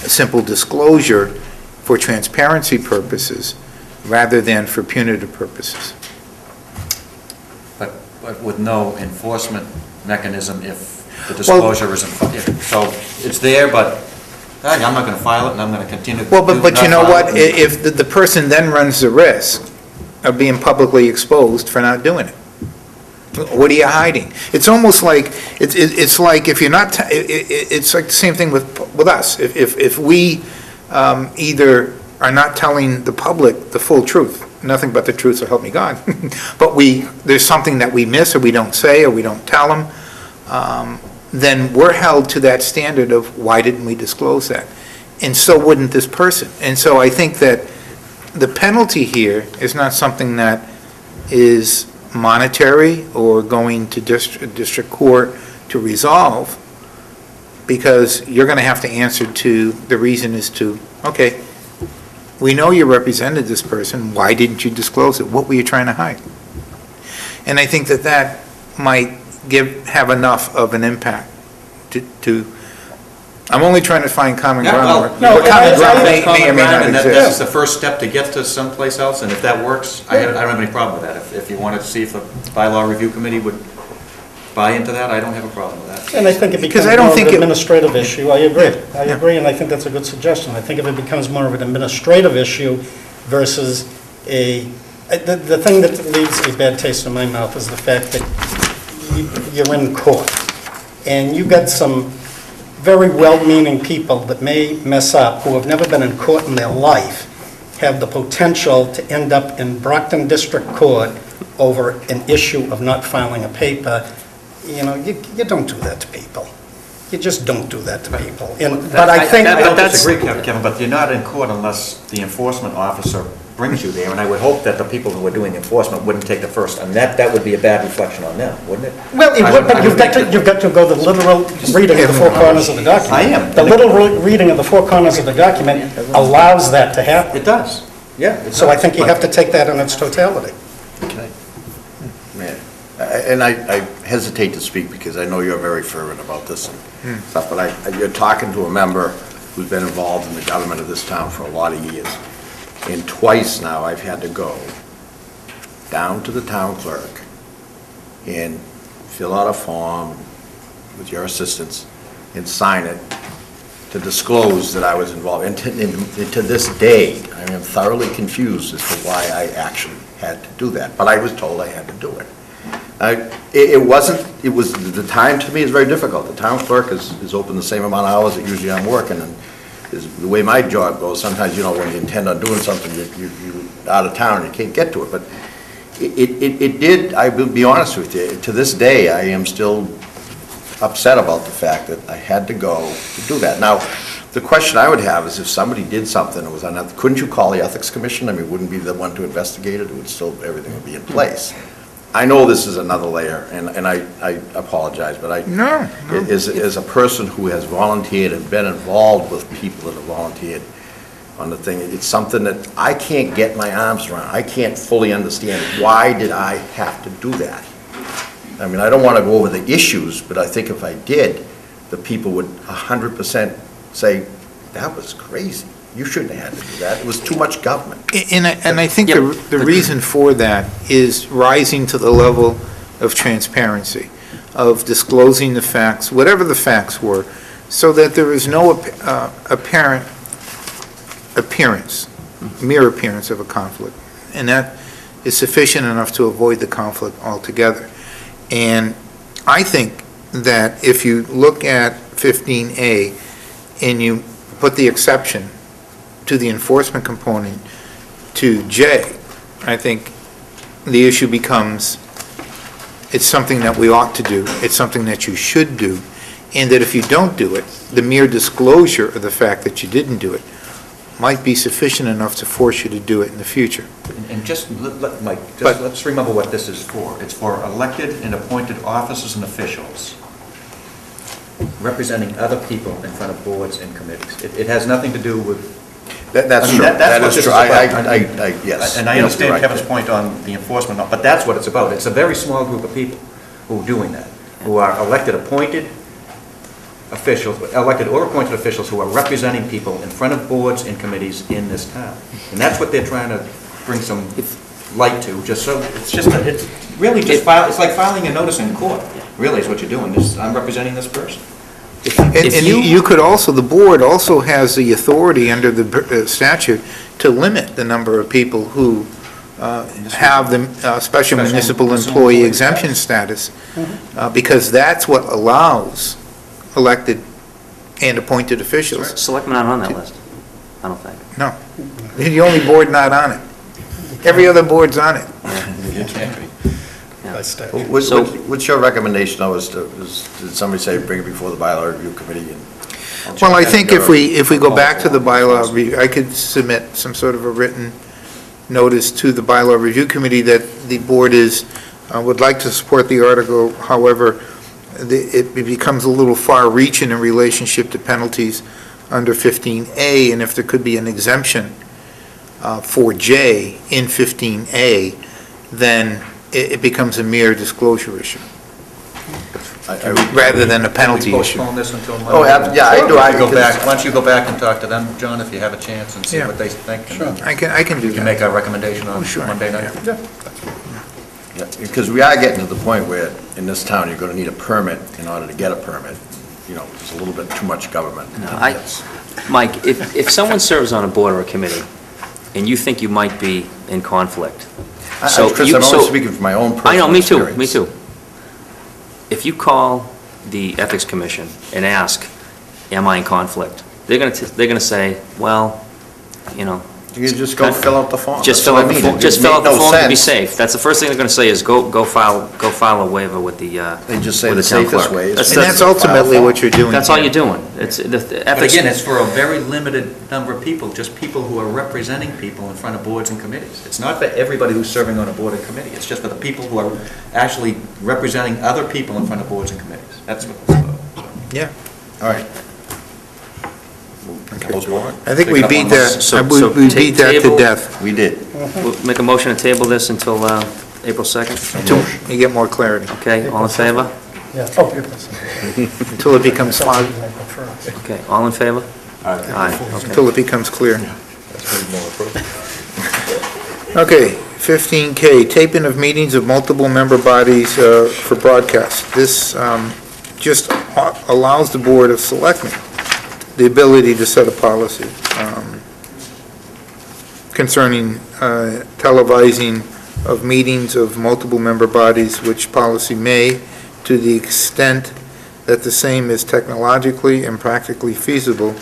a simple disclosure for transparency purposes rather than for punitive purposes. But with no enforcement mechanism if the disclosure isn't, so it's there, but I'm not going to file it, and I'm going to continue. Well, but you know what? If the person then runs the risk of being publicly exposed for not doing it, what are you hiding? It's almost like it's like if you're not. It's like the same thing with us. If we either are not telling the public the full truth, nothing but the truth, so help me God, but there's something that we miss or we don't say or we don't tell them, then we're held to that standard of why didn't we disclose that? And so wouldn't this person. And so I think that the penalty here is not something that is monetary or going to district court to resolve, because you're going to have to answer to the reason as to, okay, we know you represented this person, why didn't you disclose it? What were you trying to hide? And I think that might have enough of an impact to I'm only trying to find common ground. But common ground may or may not exist. That's the first step to get to someplace else, and if that works, I don't have any problem with that. If you want to see if the bylaw review committee would buy into that, I don't have a problem with that. And I think it becomes more of an administrative issue. I agree, and I think that's a good suggestion. I think if it becomes more of an administrative issue versus the thing that leaves a bad taste in my mouth is the fact that you're in court, and you got some very well-meaning people that may mess up, who have never been in court in their life, have the potential to end up in Brockton District Court over an issue of not filing a paper. You know, you don't do that to people. You just don't do that to people. But I think I don't disagree, Kevin, but you're not in court unless the enforcement officer brings you there, and I would hope that the people who are doing enforcement wouldn't take the first, and that would be a bad reflection on them, wouldn't it? Well, it would, but you've got to go the literal reading of the four corners of the document. I am. The literal reading of the four corners of the document allows that to happen. It does, yeah. So I think you have to take that in its totality. Okay. Man, and I hesitate to speak because I know you're very fervent about this and stuff, but you're talking to a member who's been involved in the government of this town for a lot of years. And twice now, I've had to go down to the town clerk and fill out a form with your assistance and sign it to disclose that I was involved. And to this day, I am thoroughly confused as to why I actually had to do that. But I was told I had to do it. The time to me is very difficult. The town clerk is open the same amount of hours that usually I'm working, and the way my job goes, sometimes, you know, when you intend on doing something, you're out of town and you can't get to it. But it did, I will be honest with you, to this day, I am still upset about the fact that I had to go to do that. Now, the question I would have is if somebody did something that was unethical, couldn't you call the Ethics Commission? I mean, wouldn't be the one to investigate it? It would still, everything would be in place. I know this is another layer, and I apologize, but No. as a person who has volunteered and been involved with people that have volunteered on the thing, it's something that I can't get my arms around. I can't fully understand. Why did I have to do that? I mean, I don't want to go over the issues, but I think if I did, the people would 100% say, that was crazy. You shouldn't have had to do that. It was too much government. And I think the reason for that is rising to the level of transparency, of disclosing the facts, whatever the facts were, so that there is no apparent appearance, mere appearance of a conflict. And that is sufficient enough to avoid the conflict altogether. And I think that if you look at 15A and you put the exception to the enforcement component to J, I think the issue becomes, it's something that we ought to do, it's something that you should do, and that if you don't do it, the mere disclosure of the fact that you didn't do it might be sufficient enough to force you to do it in the future. And just, Mike, let's remember what this is for. It's for elected and appointed officers and officials representing other people in front of boards and committees. It has nothing to do with... That's true. That is true. Yes. And I understand Kevin's point on the enforcement, but that's what it's about. It's a very small group of people who are doing that, who are elected, appointed officials, elected or appointed officials who are representing people in front of boards and committees in this town. And that's what they're trying to bring some light to, just so, it's really just, it's like filing a notice in court, really is what you're doing. I'm representing this person. And you could also, the board also has the authority under the statute to limit the number of people who have the special municipal employee exemption status, because that's what allows elected and appointed officials. Selectmen aren't on that list, I don't think. No, you're the only board not on it. Every other board's on it. What's your recommendation, though, did somebody say bring it before the bylaw review committee? Well, I think if we go back to the bylaw review, I could submit some sort of a written notice to the bylaw review committee that the board would like to support the article. However, it becomes a little far-reaching in relationship to penalties under 15A, and if there could be an exemption for J in 15A, then it becomes a mere disclosure issue, rather than a penalty issue. Postpone this until Monday? Oh, yeah, I do. Why don't you go back and talk to them, John, if you have a chance, and see what they think? Sure. I can do that. You can make a recommendation on sure. Monday night? Yeah. Yeah, because we are getting to the point where, in this town, you're going to need a permit in order to get a permit. You know, there's a little bit too much government. Mike, if someone serves on a board or a committee, and you think you might be in conflict, Chris, I'm only speaking from my own personal experience. I know, me too. If you call the Ethics Commission and ask, am I in conflict? They're going to say, well, you know, You can just go fill out the form. Just That's fill what out I the mean. form, It just just fill out made the no form to be sense. safe. That's the first thing they're gonna say is go file a waiver with the, They just say with the town safest clerk. way is. And that's ultimately what you're doing. That's all here. you're doing. It's, But again, it's for a very limited number of people, just people who are representing people in front of boards and committees. It's not for everybody who's serving on a board or committee, it's just for the people who are actually representing other people in front of boards and committees. That's what it's for. Yeah. All right. Close warrant? I think we Pick it up beat on that, So- we so we beat that to table- death. We did. We'll make a motion to table this until April 2nd. You get more clarity, Okay, all in favor? Yeah, oh, goodness. until it becomes, Okay, all in favor? Aye. Okay. until it becomes clear. Okay, 15K, taping of meetings of multiple member bodies for broadcast. This just allows the Board of Selectmen the ability to set a policy concerning televising of meetings of multiple member bodies, which policy may, to the extent that the same is technologically and practically feasible,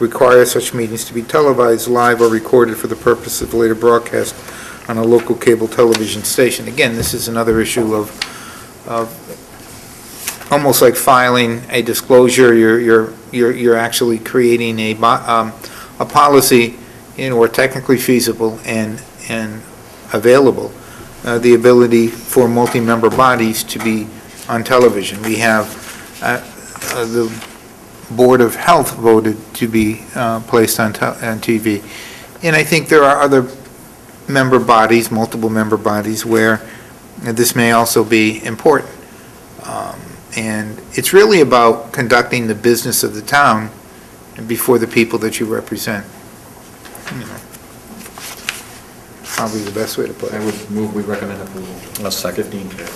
require such meetings to be televised live or recorded for the purpose of later broadcast on a local cable television station. Again, this is another issue of almost like filing a disclosure. You're actually creating a policy, or technically feasible and available, the ability for multi-member bodies to be on television. We have the Board of Health voted to be placed on TV. And I think there are other member bodies, multiple member bodies, where this may also be important. And it's really about conducting the business of the town before the people that you represent. Probably the best way to put I it. would move, we recommend approval. A second. 15K.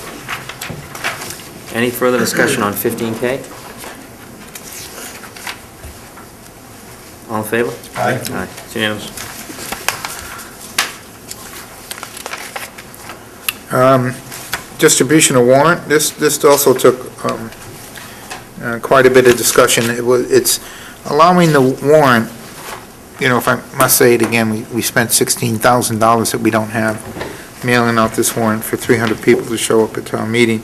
Any further discussion on 15K? All in favor? Aye. Aye, it's unanimous. Distribution of warrant, this also took quite a bit of discussion. It's allowing the warrant, if I must say it again, we spent $16,000 that we don't have mailing out this warrant for 300 people to show up at town meeting.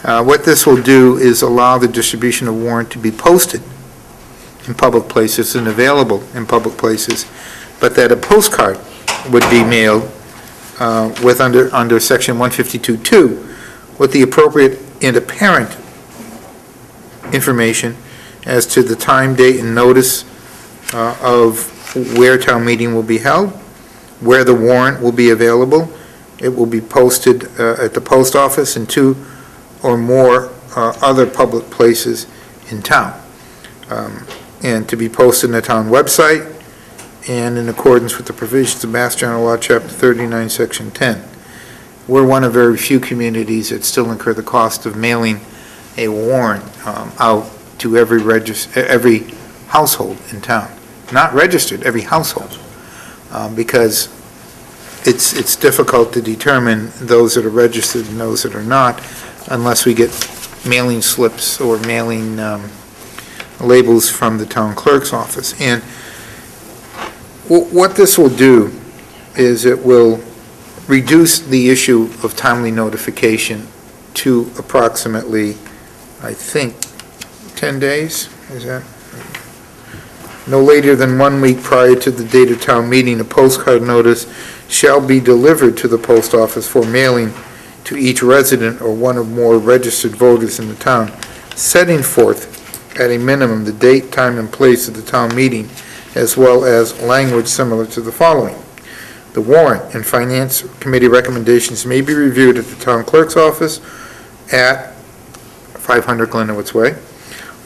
What this will do is allow the distribution of warrant to be posted in public places and available in public places, but that a postcard would be mailed with under section 152.2 with the appropriate and apparent information as to the time, date, and notice of where town meeting will be held, where the warrant will be available. It will be posted at the post office and 2 or more other public places in town, and to be posted in the town website and in accordance with the provisions of Mass General Law, Chapter 39, Section 10. We're one of very few communities that still incur the cost of mailing a warrant out to every household in town. Not registered, every household, because it's difficult to determine those that are registered and those that are not unless we get mailing slips or mailing labels from the town clerk's office. And what this will do is it will reduce the issue of timely notification to approximately, I think, 10 days, is that? No later than 1 week prior to the date of town meeting, a postcard notice shall be delivered to the post office for mailing to each resident or one or more registered voters in the town, setting forth at a minimum the date, time, and place of the town meeting, as well as language similar to the following. The warrant and finance committee recommendations may be reviewed at the town clerk's office at 500 Glenowitz Way,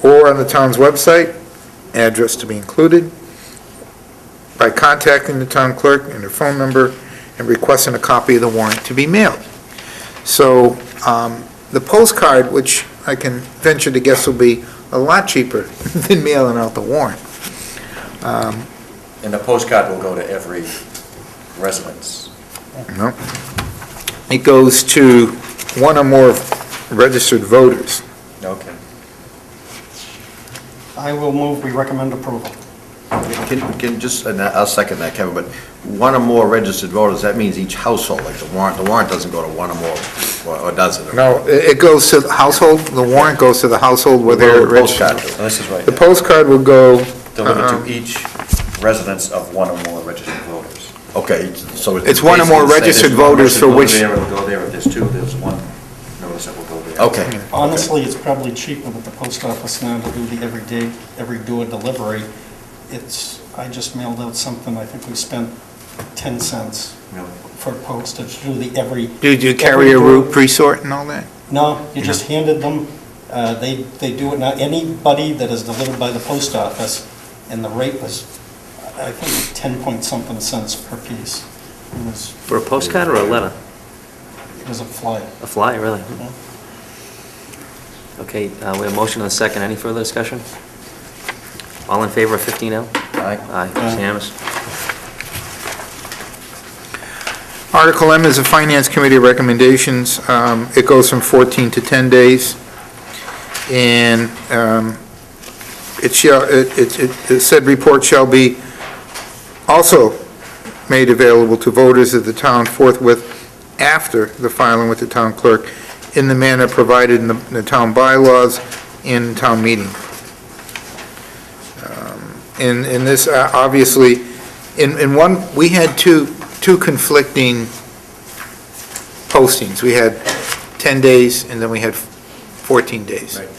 or on the town's website, address to be included, by contacting the town clerk and her phone number and requesting a copy of the warrant to be mailed. So the postcard, which I can venture to guess will be a lot cheaper than mailing out the warrant. And the postcard will go to every residence. No. It goes to one or more registered voters. Okay. I will move, we recommend approval. Can just, and I'll second that, Kevin, but one or more registered voters, that means each household, like the warrant doesn't go to one or more, or does it? No, it goes to the household, the warrant goes to the household where they're The postcard. registered. This is right. The postcard will go, Delivered to each residence of one or more registered voters. Okay, so it's one or more Say registered there's one voters for registered voter which, there, it'll go there. If there's two, there's one notice that will go there. Okay. Honestly, it's probably cheaper with the post office now to do the every door delivery. I just mailed out something, I think we spent 10 cents Really? for postage, to do the every. do you carry a every door. route pre-sort and all that? No, you just handed them, they do it now, anybody that is delivered by the post office, and the rate was, I think, 10 point something cents per piece. For a postcard or a letter? It was a flyer. A flyer, really? Yeah. Okay, we have a motion and a second. Any further discussion? All in favor of 15L? Aye. Aye, it's unanimous. Article M is a Finance Committee recommendations. It goes from 14 to 10 days. And it said report shall be also made available to voters of the town forthwith after the filing with the town clerk in the manner provided in the town bylaws and town meeting. And this, obviously, in one, we had two conflicting postings. We had 10 days, and then we had 14 days. Right.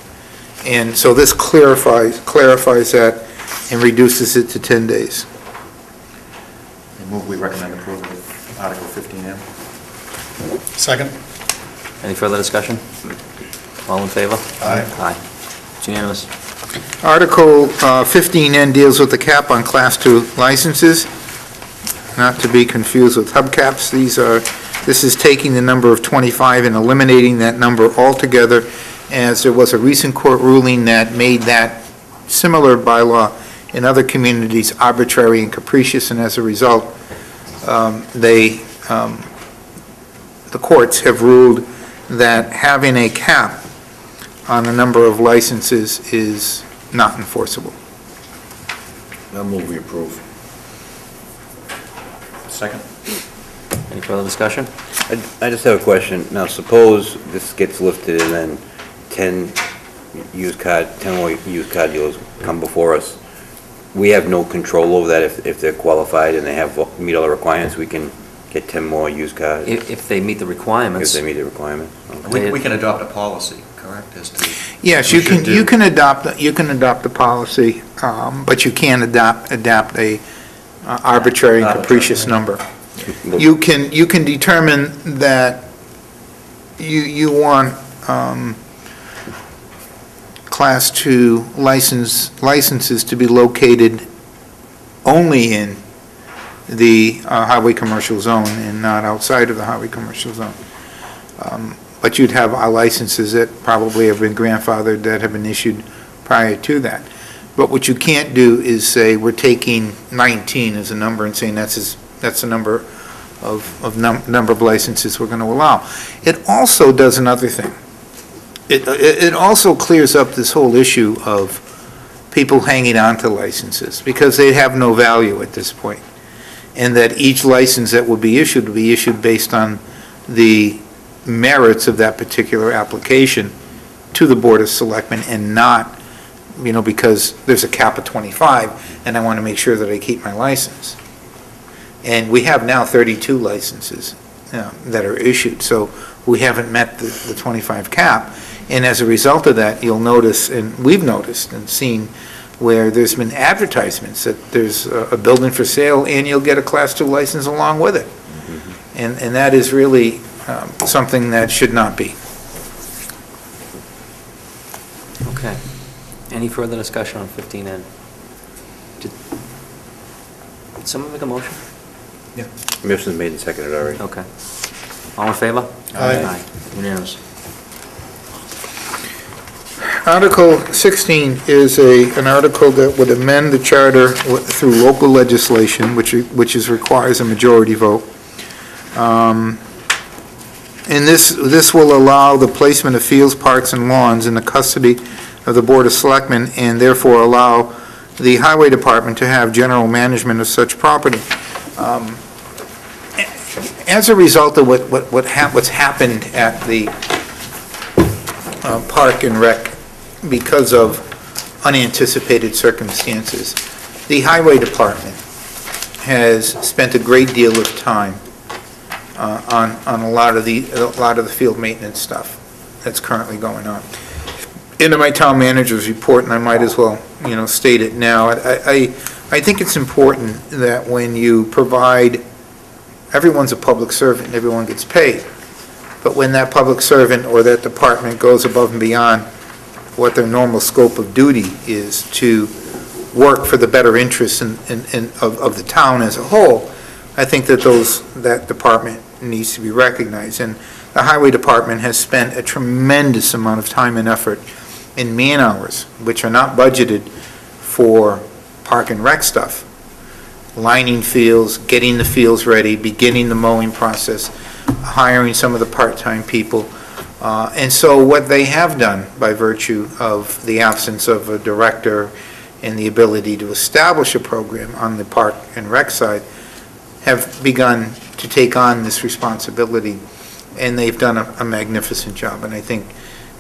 And so this clarifies that and reduces it to 10 days. I move we recommend approval of Article 15M. Second? Any further discussion? All in favor? Aye. Aye, it's unanimous. Article 15N deals with the cap on Class 2 licenses, not to be confused with hubcaps. This is taking the number of 25 and eliminating that number altogether, as there was a recent court ruling that made that similar bylaw in other communities arbitrary and capricious, and as a result, the courts have ruled that having a cap on the number of licenses is not enforceable. I'll move we approve. Second. Any further discussion? I just have a question. Now, suppose this gets lifted and then 10 more used car dealers come before us. We have no control over that. If they're qualified and they meet all the requirements, we can get 10 more used cars? If they meet the requirements. If they meet the requirements. Okay. We can adopt a policy, correct, as to... Yes, you can adopt the policy, but you can't adapt a arbitrary and capricious number. You can determine that you want Class 2 licenses to be located only in the highway commercial zone and not outside of the highway commercial zone. But you'd have licenses that probably have been grandfathered that have been issued prior to that. But what you can't do is say, we're taking 19 as a number and saying that's the number of licenses we're going to allow. It also does another thing. It also clears up this whole issue of people hanging on to licenses because they have no value at this point. And that each license that will be issued based on the merits of that particular application to the Board of Selectmen and not, because there's a cap of 25 and I want to make sure that I keep my license. And we have now 32 licenses that are issued, so we haven't met the 25 cap. And as a result of that, you'll notice, and we've noticed and seen, where there's been advertisements that there's a building for sale and you'll get a Class 2 license along with it. And that is really something that should not be. Okay. Any further discussion on 15N? Did someone make a motion? Yeah. Motion's made and seconded already. Okay. All in favor? Aye. Unanimous. Article 16 is an article that would amend the charter through local legislation, which requires a majority vote. And this will allow the placement of fields, parks, and lawns in the custody of the Board of Selectmen, and therefore allow the highway department to have general management of such property. As a result of what's happened at the Park and Rec because of unanticipated circumstances, the highway department has spent a great deal of time on a lot of the field maintenance stuff that's currently going on. Into my town manager's report, and I might as well, state it now. I think it's important that when you provide, everyone's a public servant, and everyone gets paid. But when that public servant or that department goes above and beyond what their normal scope of duty is to work for the better interests of the town as a whole, I think that that department needs to be recognized. And the highway department has spent a tremendous amount of time and effort in man-hours, which are not budgeted for Park and Rec stuff. Lining fields, getting the fields ready, beginning the mowing process, hiring some of the part-time people. And so what they have done, by virtue of the absence of a director and the ability to establish a program on the Park and Rec side, have begun to take on this responsibility, and they've done a magnificent job. And I think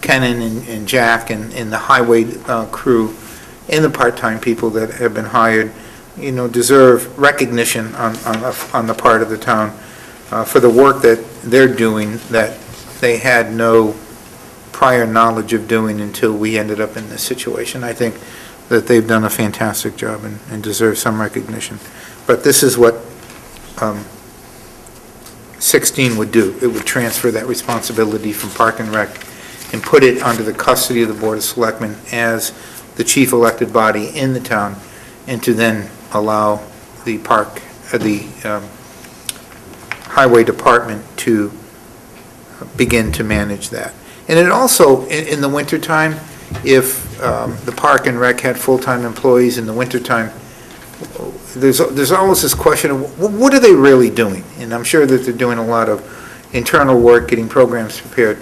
Kenan and Jack and the highway crew and the part-time people that have been hired, deserve recognition on the part of the town for the work that they're doing that they had no prior knowledge of doing until we ended up in this situation. I think that they've done a fantastic job and deserve some recognition. But this is what 16 would do. It would transfer that responsibility from Park and Rec and put it under the custody of the Board of Selectmen as the chief elected body in the town, and to then allow the highway department to begin to manage that. And it also, in the wintertime, if the Park and Rec had full-time employees in the wintertime, there's always this question of what are they really doing? And I'm sure that they're doing a lot of internal work, getting programs prepared.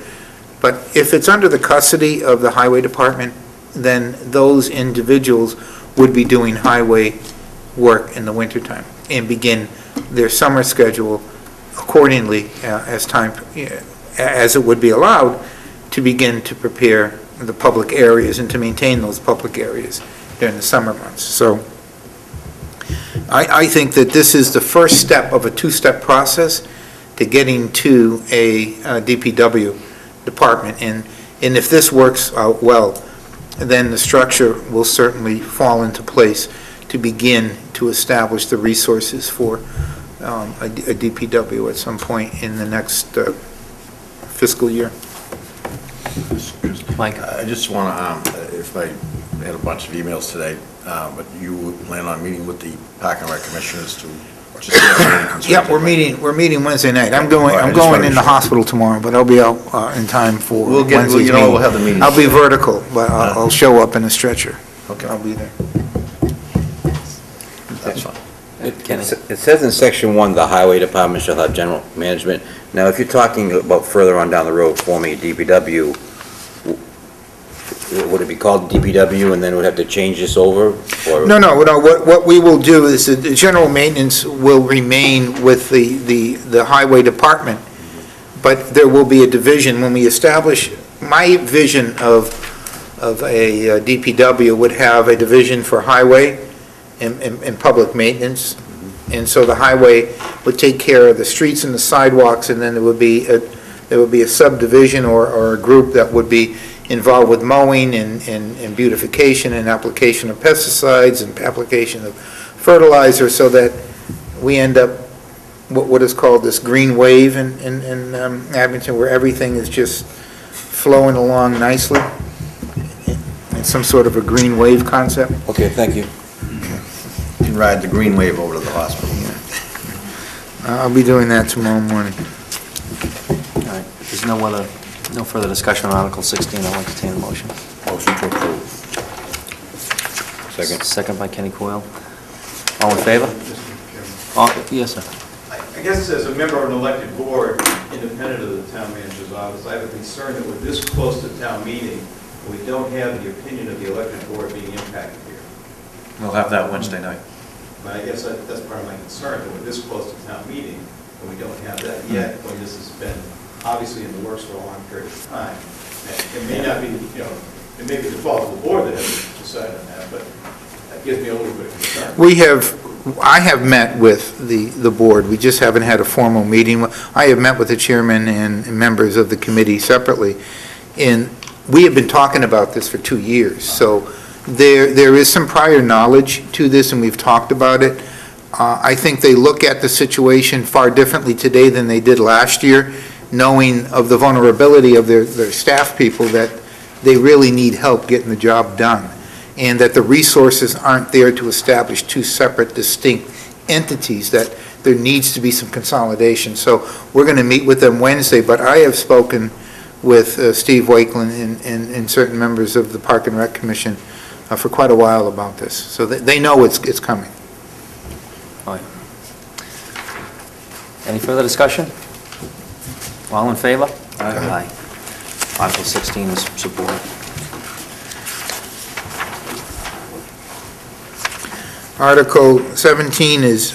But if it's under the custody of the highway department, then those individuals would be doing highway work in the wintertime and begin their summer schedule accordingly as it would be allowed to begin to prepare the public areas and to maintain those public areas during the summer months. So I think that this is the first step of a two-step process to getting to a DPW department. And if this works out well, then the structure will certainly fall into place to begin to establish the resources for a DPW at some point in the next fiscal year. Mike? I just want to, if I had a bunch of emails today, but you plan on meeting with the Park and Rec commissioners to just Yeah, we're meeting Wednesday night. I'm going in the hospital tomorrow, but I'll be out in time for Wednesday's meeting. We'll have the meeting. I'll be vertical, but I'll show up in a stretcher. Okay. I'll be there. That's fine. It says in section 1, the highway department shall have general management. Now, if you're talking about further on down the road forming a DPW, would it be called DPW and then would have to change this over? Or? No. What we will do is the general maintenance will remain with the highway department, but there will be a division when we establish. My vision of a DPW would have a division for highway and public maintenance, and so the highway would take care of the streets and the sidewalks, and then there would be a subdivision or a group that would be involved with mowing and beautification and application of pesticides and application of fertilizer, so that we end up what is called this green wave in Abington, where everything is just flowing along nicely. It's some sort of a green wave concept. Okay, thank you. You can ride the green wave over to the hospital. I'll be doing that tomorrow morning. All right, there's no further discussion on Article 16. I'll entertain a motion. Motion to approve. Second. Second by Kenny Coyle. All in favor? Yes, sir. I guess as a member of an elected board, independent of the town manager's office, I have a concern that we're this close to town meeting, and we don't have the opinion of the elected board being impacted here. We'll have that Wednesday night. But I guess that's part of my concern, that we're this close to town meeting, and we don't have that yet, when this has been obviously in the works for a long period of time. And it may not be, it may be the fault of the board that has decided on that, but that gives me a little bit of concern. I have met with the board, we just haven't had a formal meeting. I have met with the chairman and members of the committee separately, and we have been talking about this for 2 years, so there is some prior knowledge to this, and we've talked about it. I think they look at the situation far differently today than they did last year, knowing of the vulnerability of their staff people, that they really need help getting the job done, and that the resources aren't there to establish two separate, distinct entities, that there needs to be some consolidation. So we're going to meet with them Wednesday, but I have spoken with Steve Wakeland and certain members of the Park and Rec Commission for quite a while about this, so they know it's coming. All right. Any further discussion? All in favor? Aye. Article 16 is supported. Article 17 is,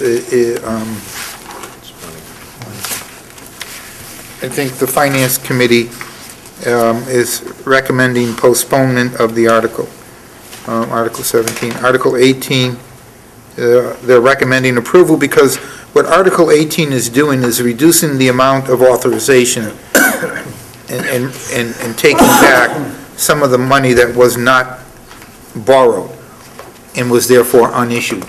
I think the Finance Committee is recommending postponement of the article. Article 17. Article 18, they're recommending approval because what Article 18 is doing is reducing the amount of authorization and taking back some of the money that was not borrowed and was therefore unissued.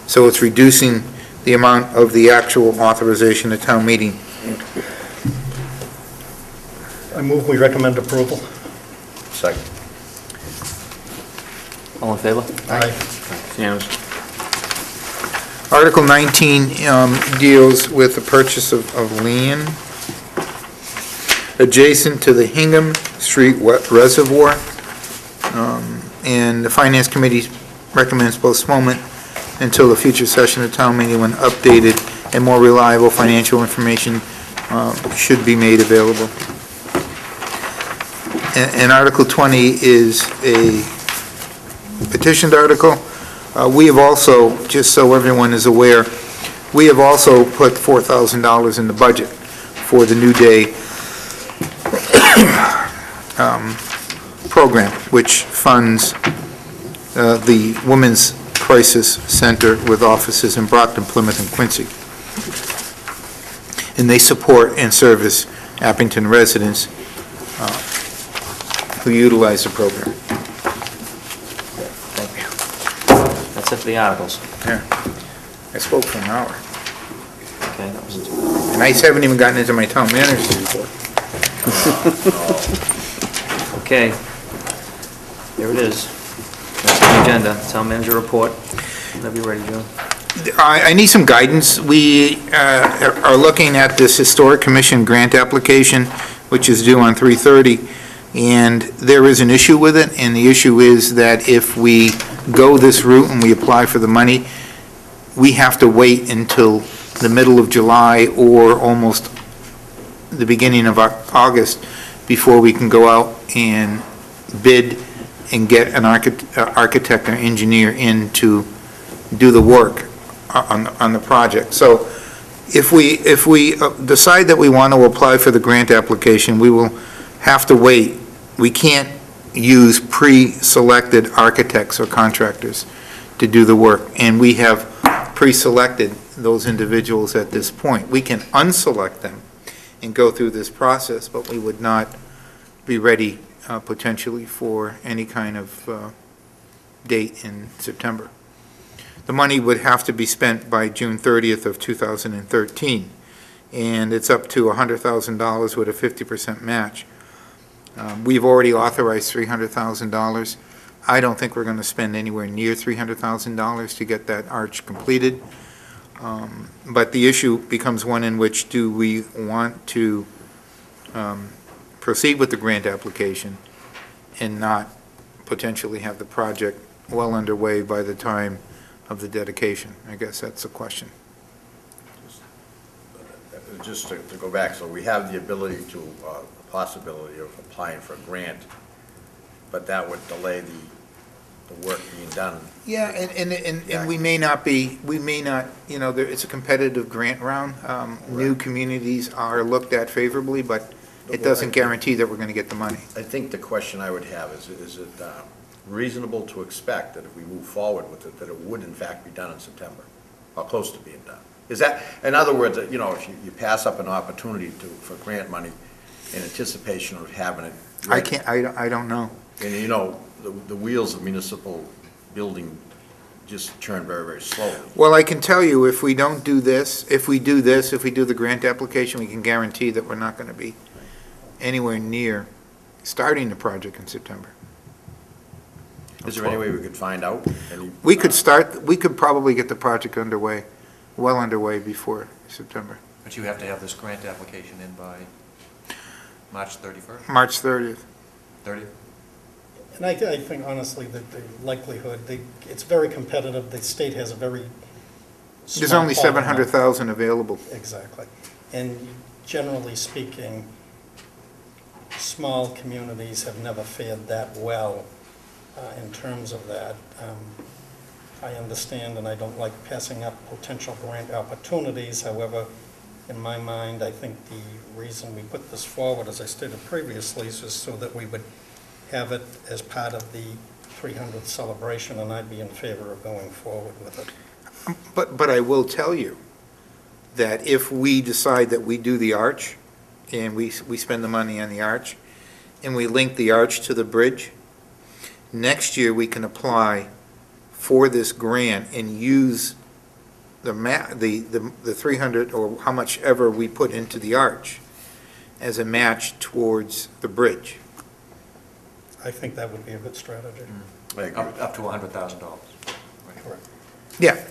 So it's reducing the amount of the actual authorization at town meeting. I move we recommend approval. Second. All in favor? Aye. Unanimous. Article 19 deals with the purchase of land adjacent to the Hingham Street Reservoir, and the Finance Committee recommends postponement until the future session of town meeting when updated and more reliable financial information should be made available. And Article 20 is a petitioned article. We have also, just so everyone is aware, we have also put $4,000 in the budget for the New Day program, which funds the Women's Crisis Center with offices in Brockton, Plymouth, and Quincy. And they support and service Abington residents who utilize the program. Thank you. That's it for the articles. Yeah. I spoke for an hour. Okay, that wasn't too bad. And I haven't even gotten into my town manager's report. Okay. There it is. That's the agenda. Town manager report. Whenever you're ready, Joe. I need some guidance. We are looking at this Historic Commission grant application, which is due on 3/30, and there is an issue with it, and the issue is that if we go this route and we apply for the money, we have to wait until the middle of July or almost the beginning of August before we can go out and bid and get an architect or engineer in to do the work on the project. So if we decide that we want to apply for the grant application, we will have to wait. We can't use pre-selected architects or contractors to do the work, and we have pre-selected those individuals at this point. We can unselect them and go through this process, but we would not be ready potentially for any kind of date in September. The money would have to be spent by June 30th of 2013, and it's up to $100,000 with a 50% match. We've already authorized $300,000. I don't think we're going to spend anywhere near $300,000 to get that arch completed. But the issue becomes one in which do we want to proceed with the grant application and not potentially have the project well underway by the time of the dedication? I guess that's the question. Just to go back, so we have the ability to, possibility of applying for a grant, but that would delay the work being done. Yeah, and we may not, you know, it's a competitive grant round. New communities are looked at favorably, but it doesn't guarantee that we're going to get the money. I think the question I would have is it reasonable to expect that if we move forward with it, that it would in fact be done in September, or close to being done? Is that, in other words, you know, if you pass up an opportunity for grant money in anticipation of having it. I don't know. And you know, the wheels of municipal building just turn very, very slowly. Well, I can tell you, if we don't do this, if we do the grant application, we can guarantee that we're not going to be anywhere near starting the project in September. Is there any way we could find out? We could probably get the project underway, well underway before September. But you have to have this grant application in by March 31st? March 30th. 30th? And I think honestly that the likelihood, it's very competitive. The state has a very small There's only pot of money. 700,000 available. Exactly. And generally speaking, small communities have never fared that well in terms of that. I understand, and I don't like passing up potential grant opportunities. However, in my mind, I think the reason we put this forward, as I stated previously, is just so that we would have it as part of the 300th celebration, and I'd be in favor of going forward with it. But I will tell you that if we decide that we do the arch, and we spend the money on the arch, and we link the arch to the bridge, next year we can apply for this grant and use the 300 or how much ever we put into the arch as a match towards the bridge. I think that would be a good strategy. Up to $100,000. Correct. Yeah.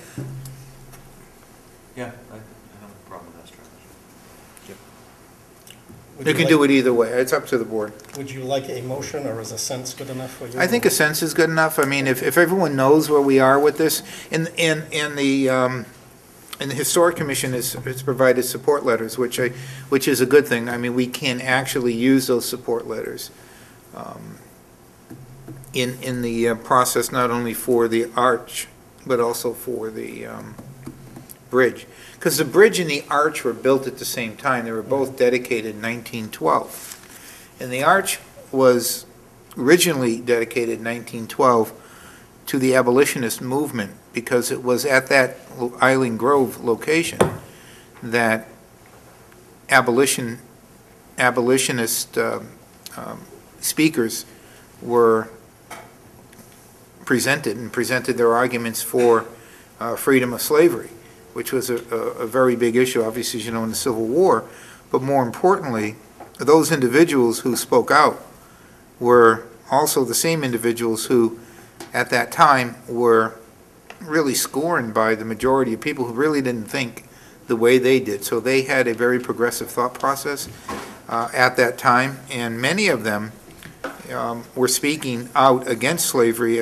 Yeah, I don't have a problem with that strategy. You can do it either way. It's up to the board. Would you like a motion, or is a sense good enough for you? I think a sense is good enough. I mean, if everyone knows where we are with this, and the Historic Commission has provided support letters, which is a good thing. I mean, we can actually use those support letters in the process, not only for the arch, but also for the bridge. Because the bridge and the arch were built at the same time. They were both dedicated in 1912. And the arch was originally dedicated in 1912 to the abolitionist movement, because it was at that Island Grove location that abolitionist speakers were presented their arguments for freedom of slavery, which was a very big issue, obviously, as you know, in the Civil War. But more importantly, those individuals who spoke out were also the same individuals who, at that time, were really scorned by the majority of people who really didn't think the way they did. So they had a very progressive thought process at that time, and many of them were speaking out against slavery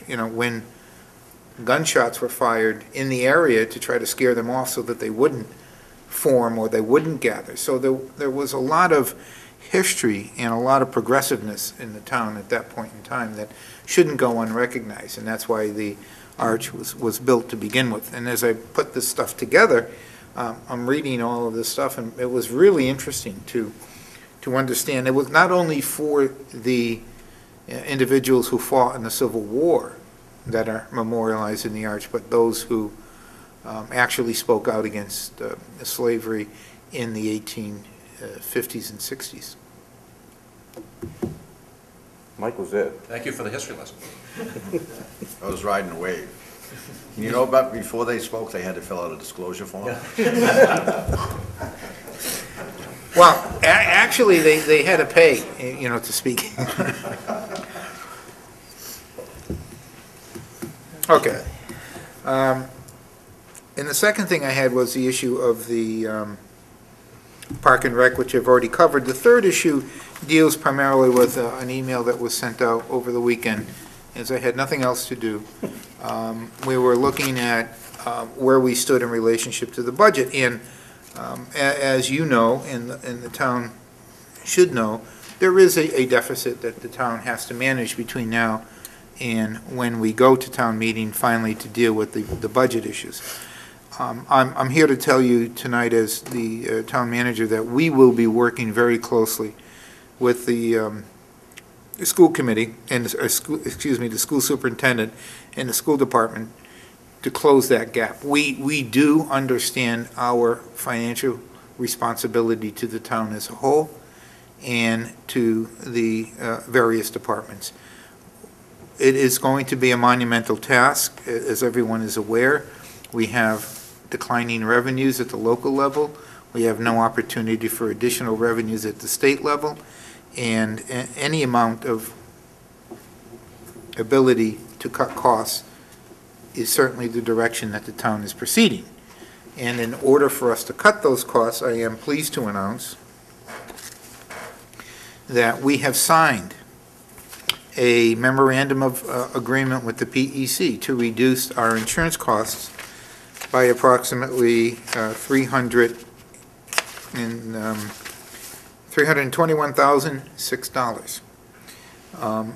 when gunshots were fired in the area to try to scare them off so that they wouldn't form or they wouldn't gather. So there was a lot of history and a lot of progressiveness in the town at that point in time that shouldn't go unrecognized, and that's why the arch was built to begin with. And as I put this stuff together, I'm reading all of this stuff, and it was really interesting to understand. It was not only for the individuals who fought in the Civil War that are memorialized in the arch, but those who actually spoke out against slavery in the 1850s and 60s. Mike was it. Thank you for the history lesson. I was riding a wave. You know, but before they spoke, they had to fill out a disclosure form. Well, actually, they had to pay, to speak. Okay. And the second thing I had was the issue of the Park and Rec, which I've already covered. The third issue deals primarily with an email that was sent out over the weekend, as I had nothing else to do. We were looking at where we stood in relationship to the budget, and as you know, and the town should know, there is a deficit that the town has to manage between now and when we go to town meeting finally to deal with the budget issues. I'm here to tell you tonight as the town manager that we will be working very closely with the school committee and, the school superintendent and the school department to close that gap. We do understand our financial responsibility to the town as a whole and to the various departments. It is going to be a monumental task, as everyone is aware. We have declining revenues at the local level. We have no opportunity for additional revenues at the state level, and any amount of ability to cut costs is certainly the direction that the town is proceeding. And in order for us to cut those costs, I am pleased to announce that we have signed a memorandum of agreement with the PEC to reduce our insurance costs by approximately $321,006.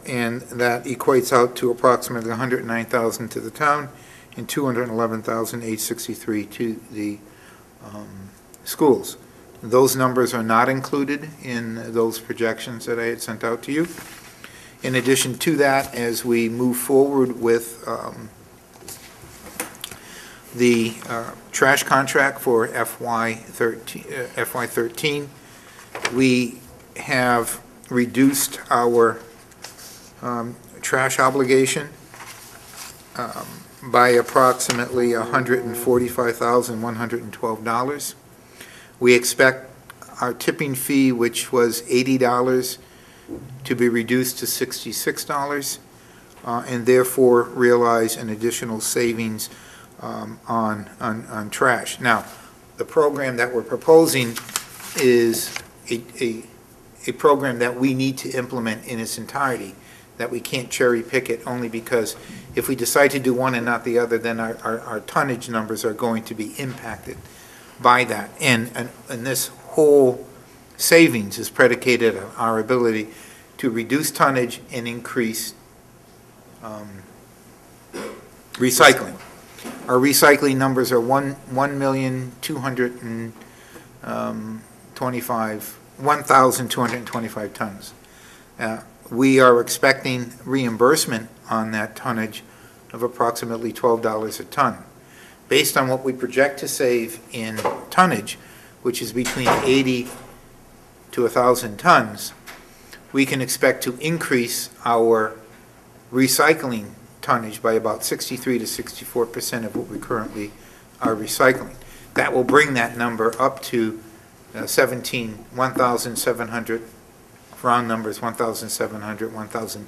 And that equates out to approximately $109,000 to the town and $211,863 to the schools. Those numbers are not included in those projections that I had sent out to you. In addition to that, as we move forward with the trash contract for FY13, we have reduced our trash obligation by approximately $145,112. We expect our tipping fee, which was $80, to be reduced to $66, and therefore realize an additional savings on trash. Now, the program that we're proposing is a program that we need to implement in its entirety, that we can't cherry pick it only because if we decide to do one and not the other, then our tonnage numbers are going to be impacted by that. And this whole savings is predicated on our ability to reduce tonnage and increase recycling. Our recycling numbers are 1,225 tons. We are expecting reimbursement on that tonnage of approximately $12 a ton. Based on what we project to save in tonnage, which is between 80 to 1,000 tons, we can expect to increase our recycling tonnage by about 63 to 64% of what we currently are recycling. That will bring that number up to 1,700, round numbers, 1,700, 1,000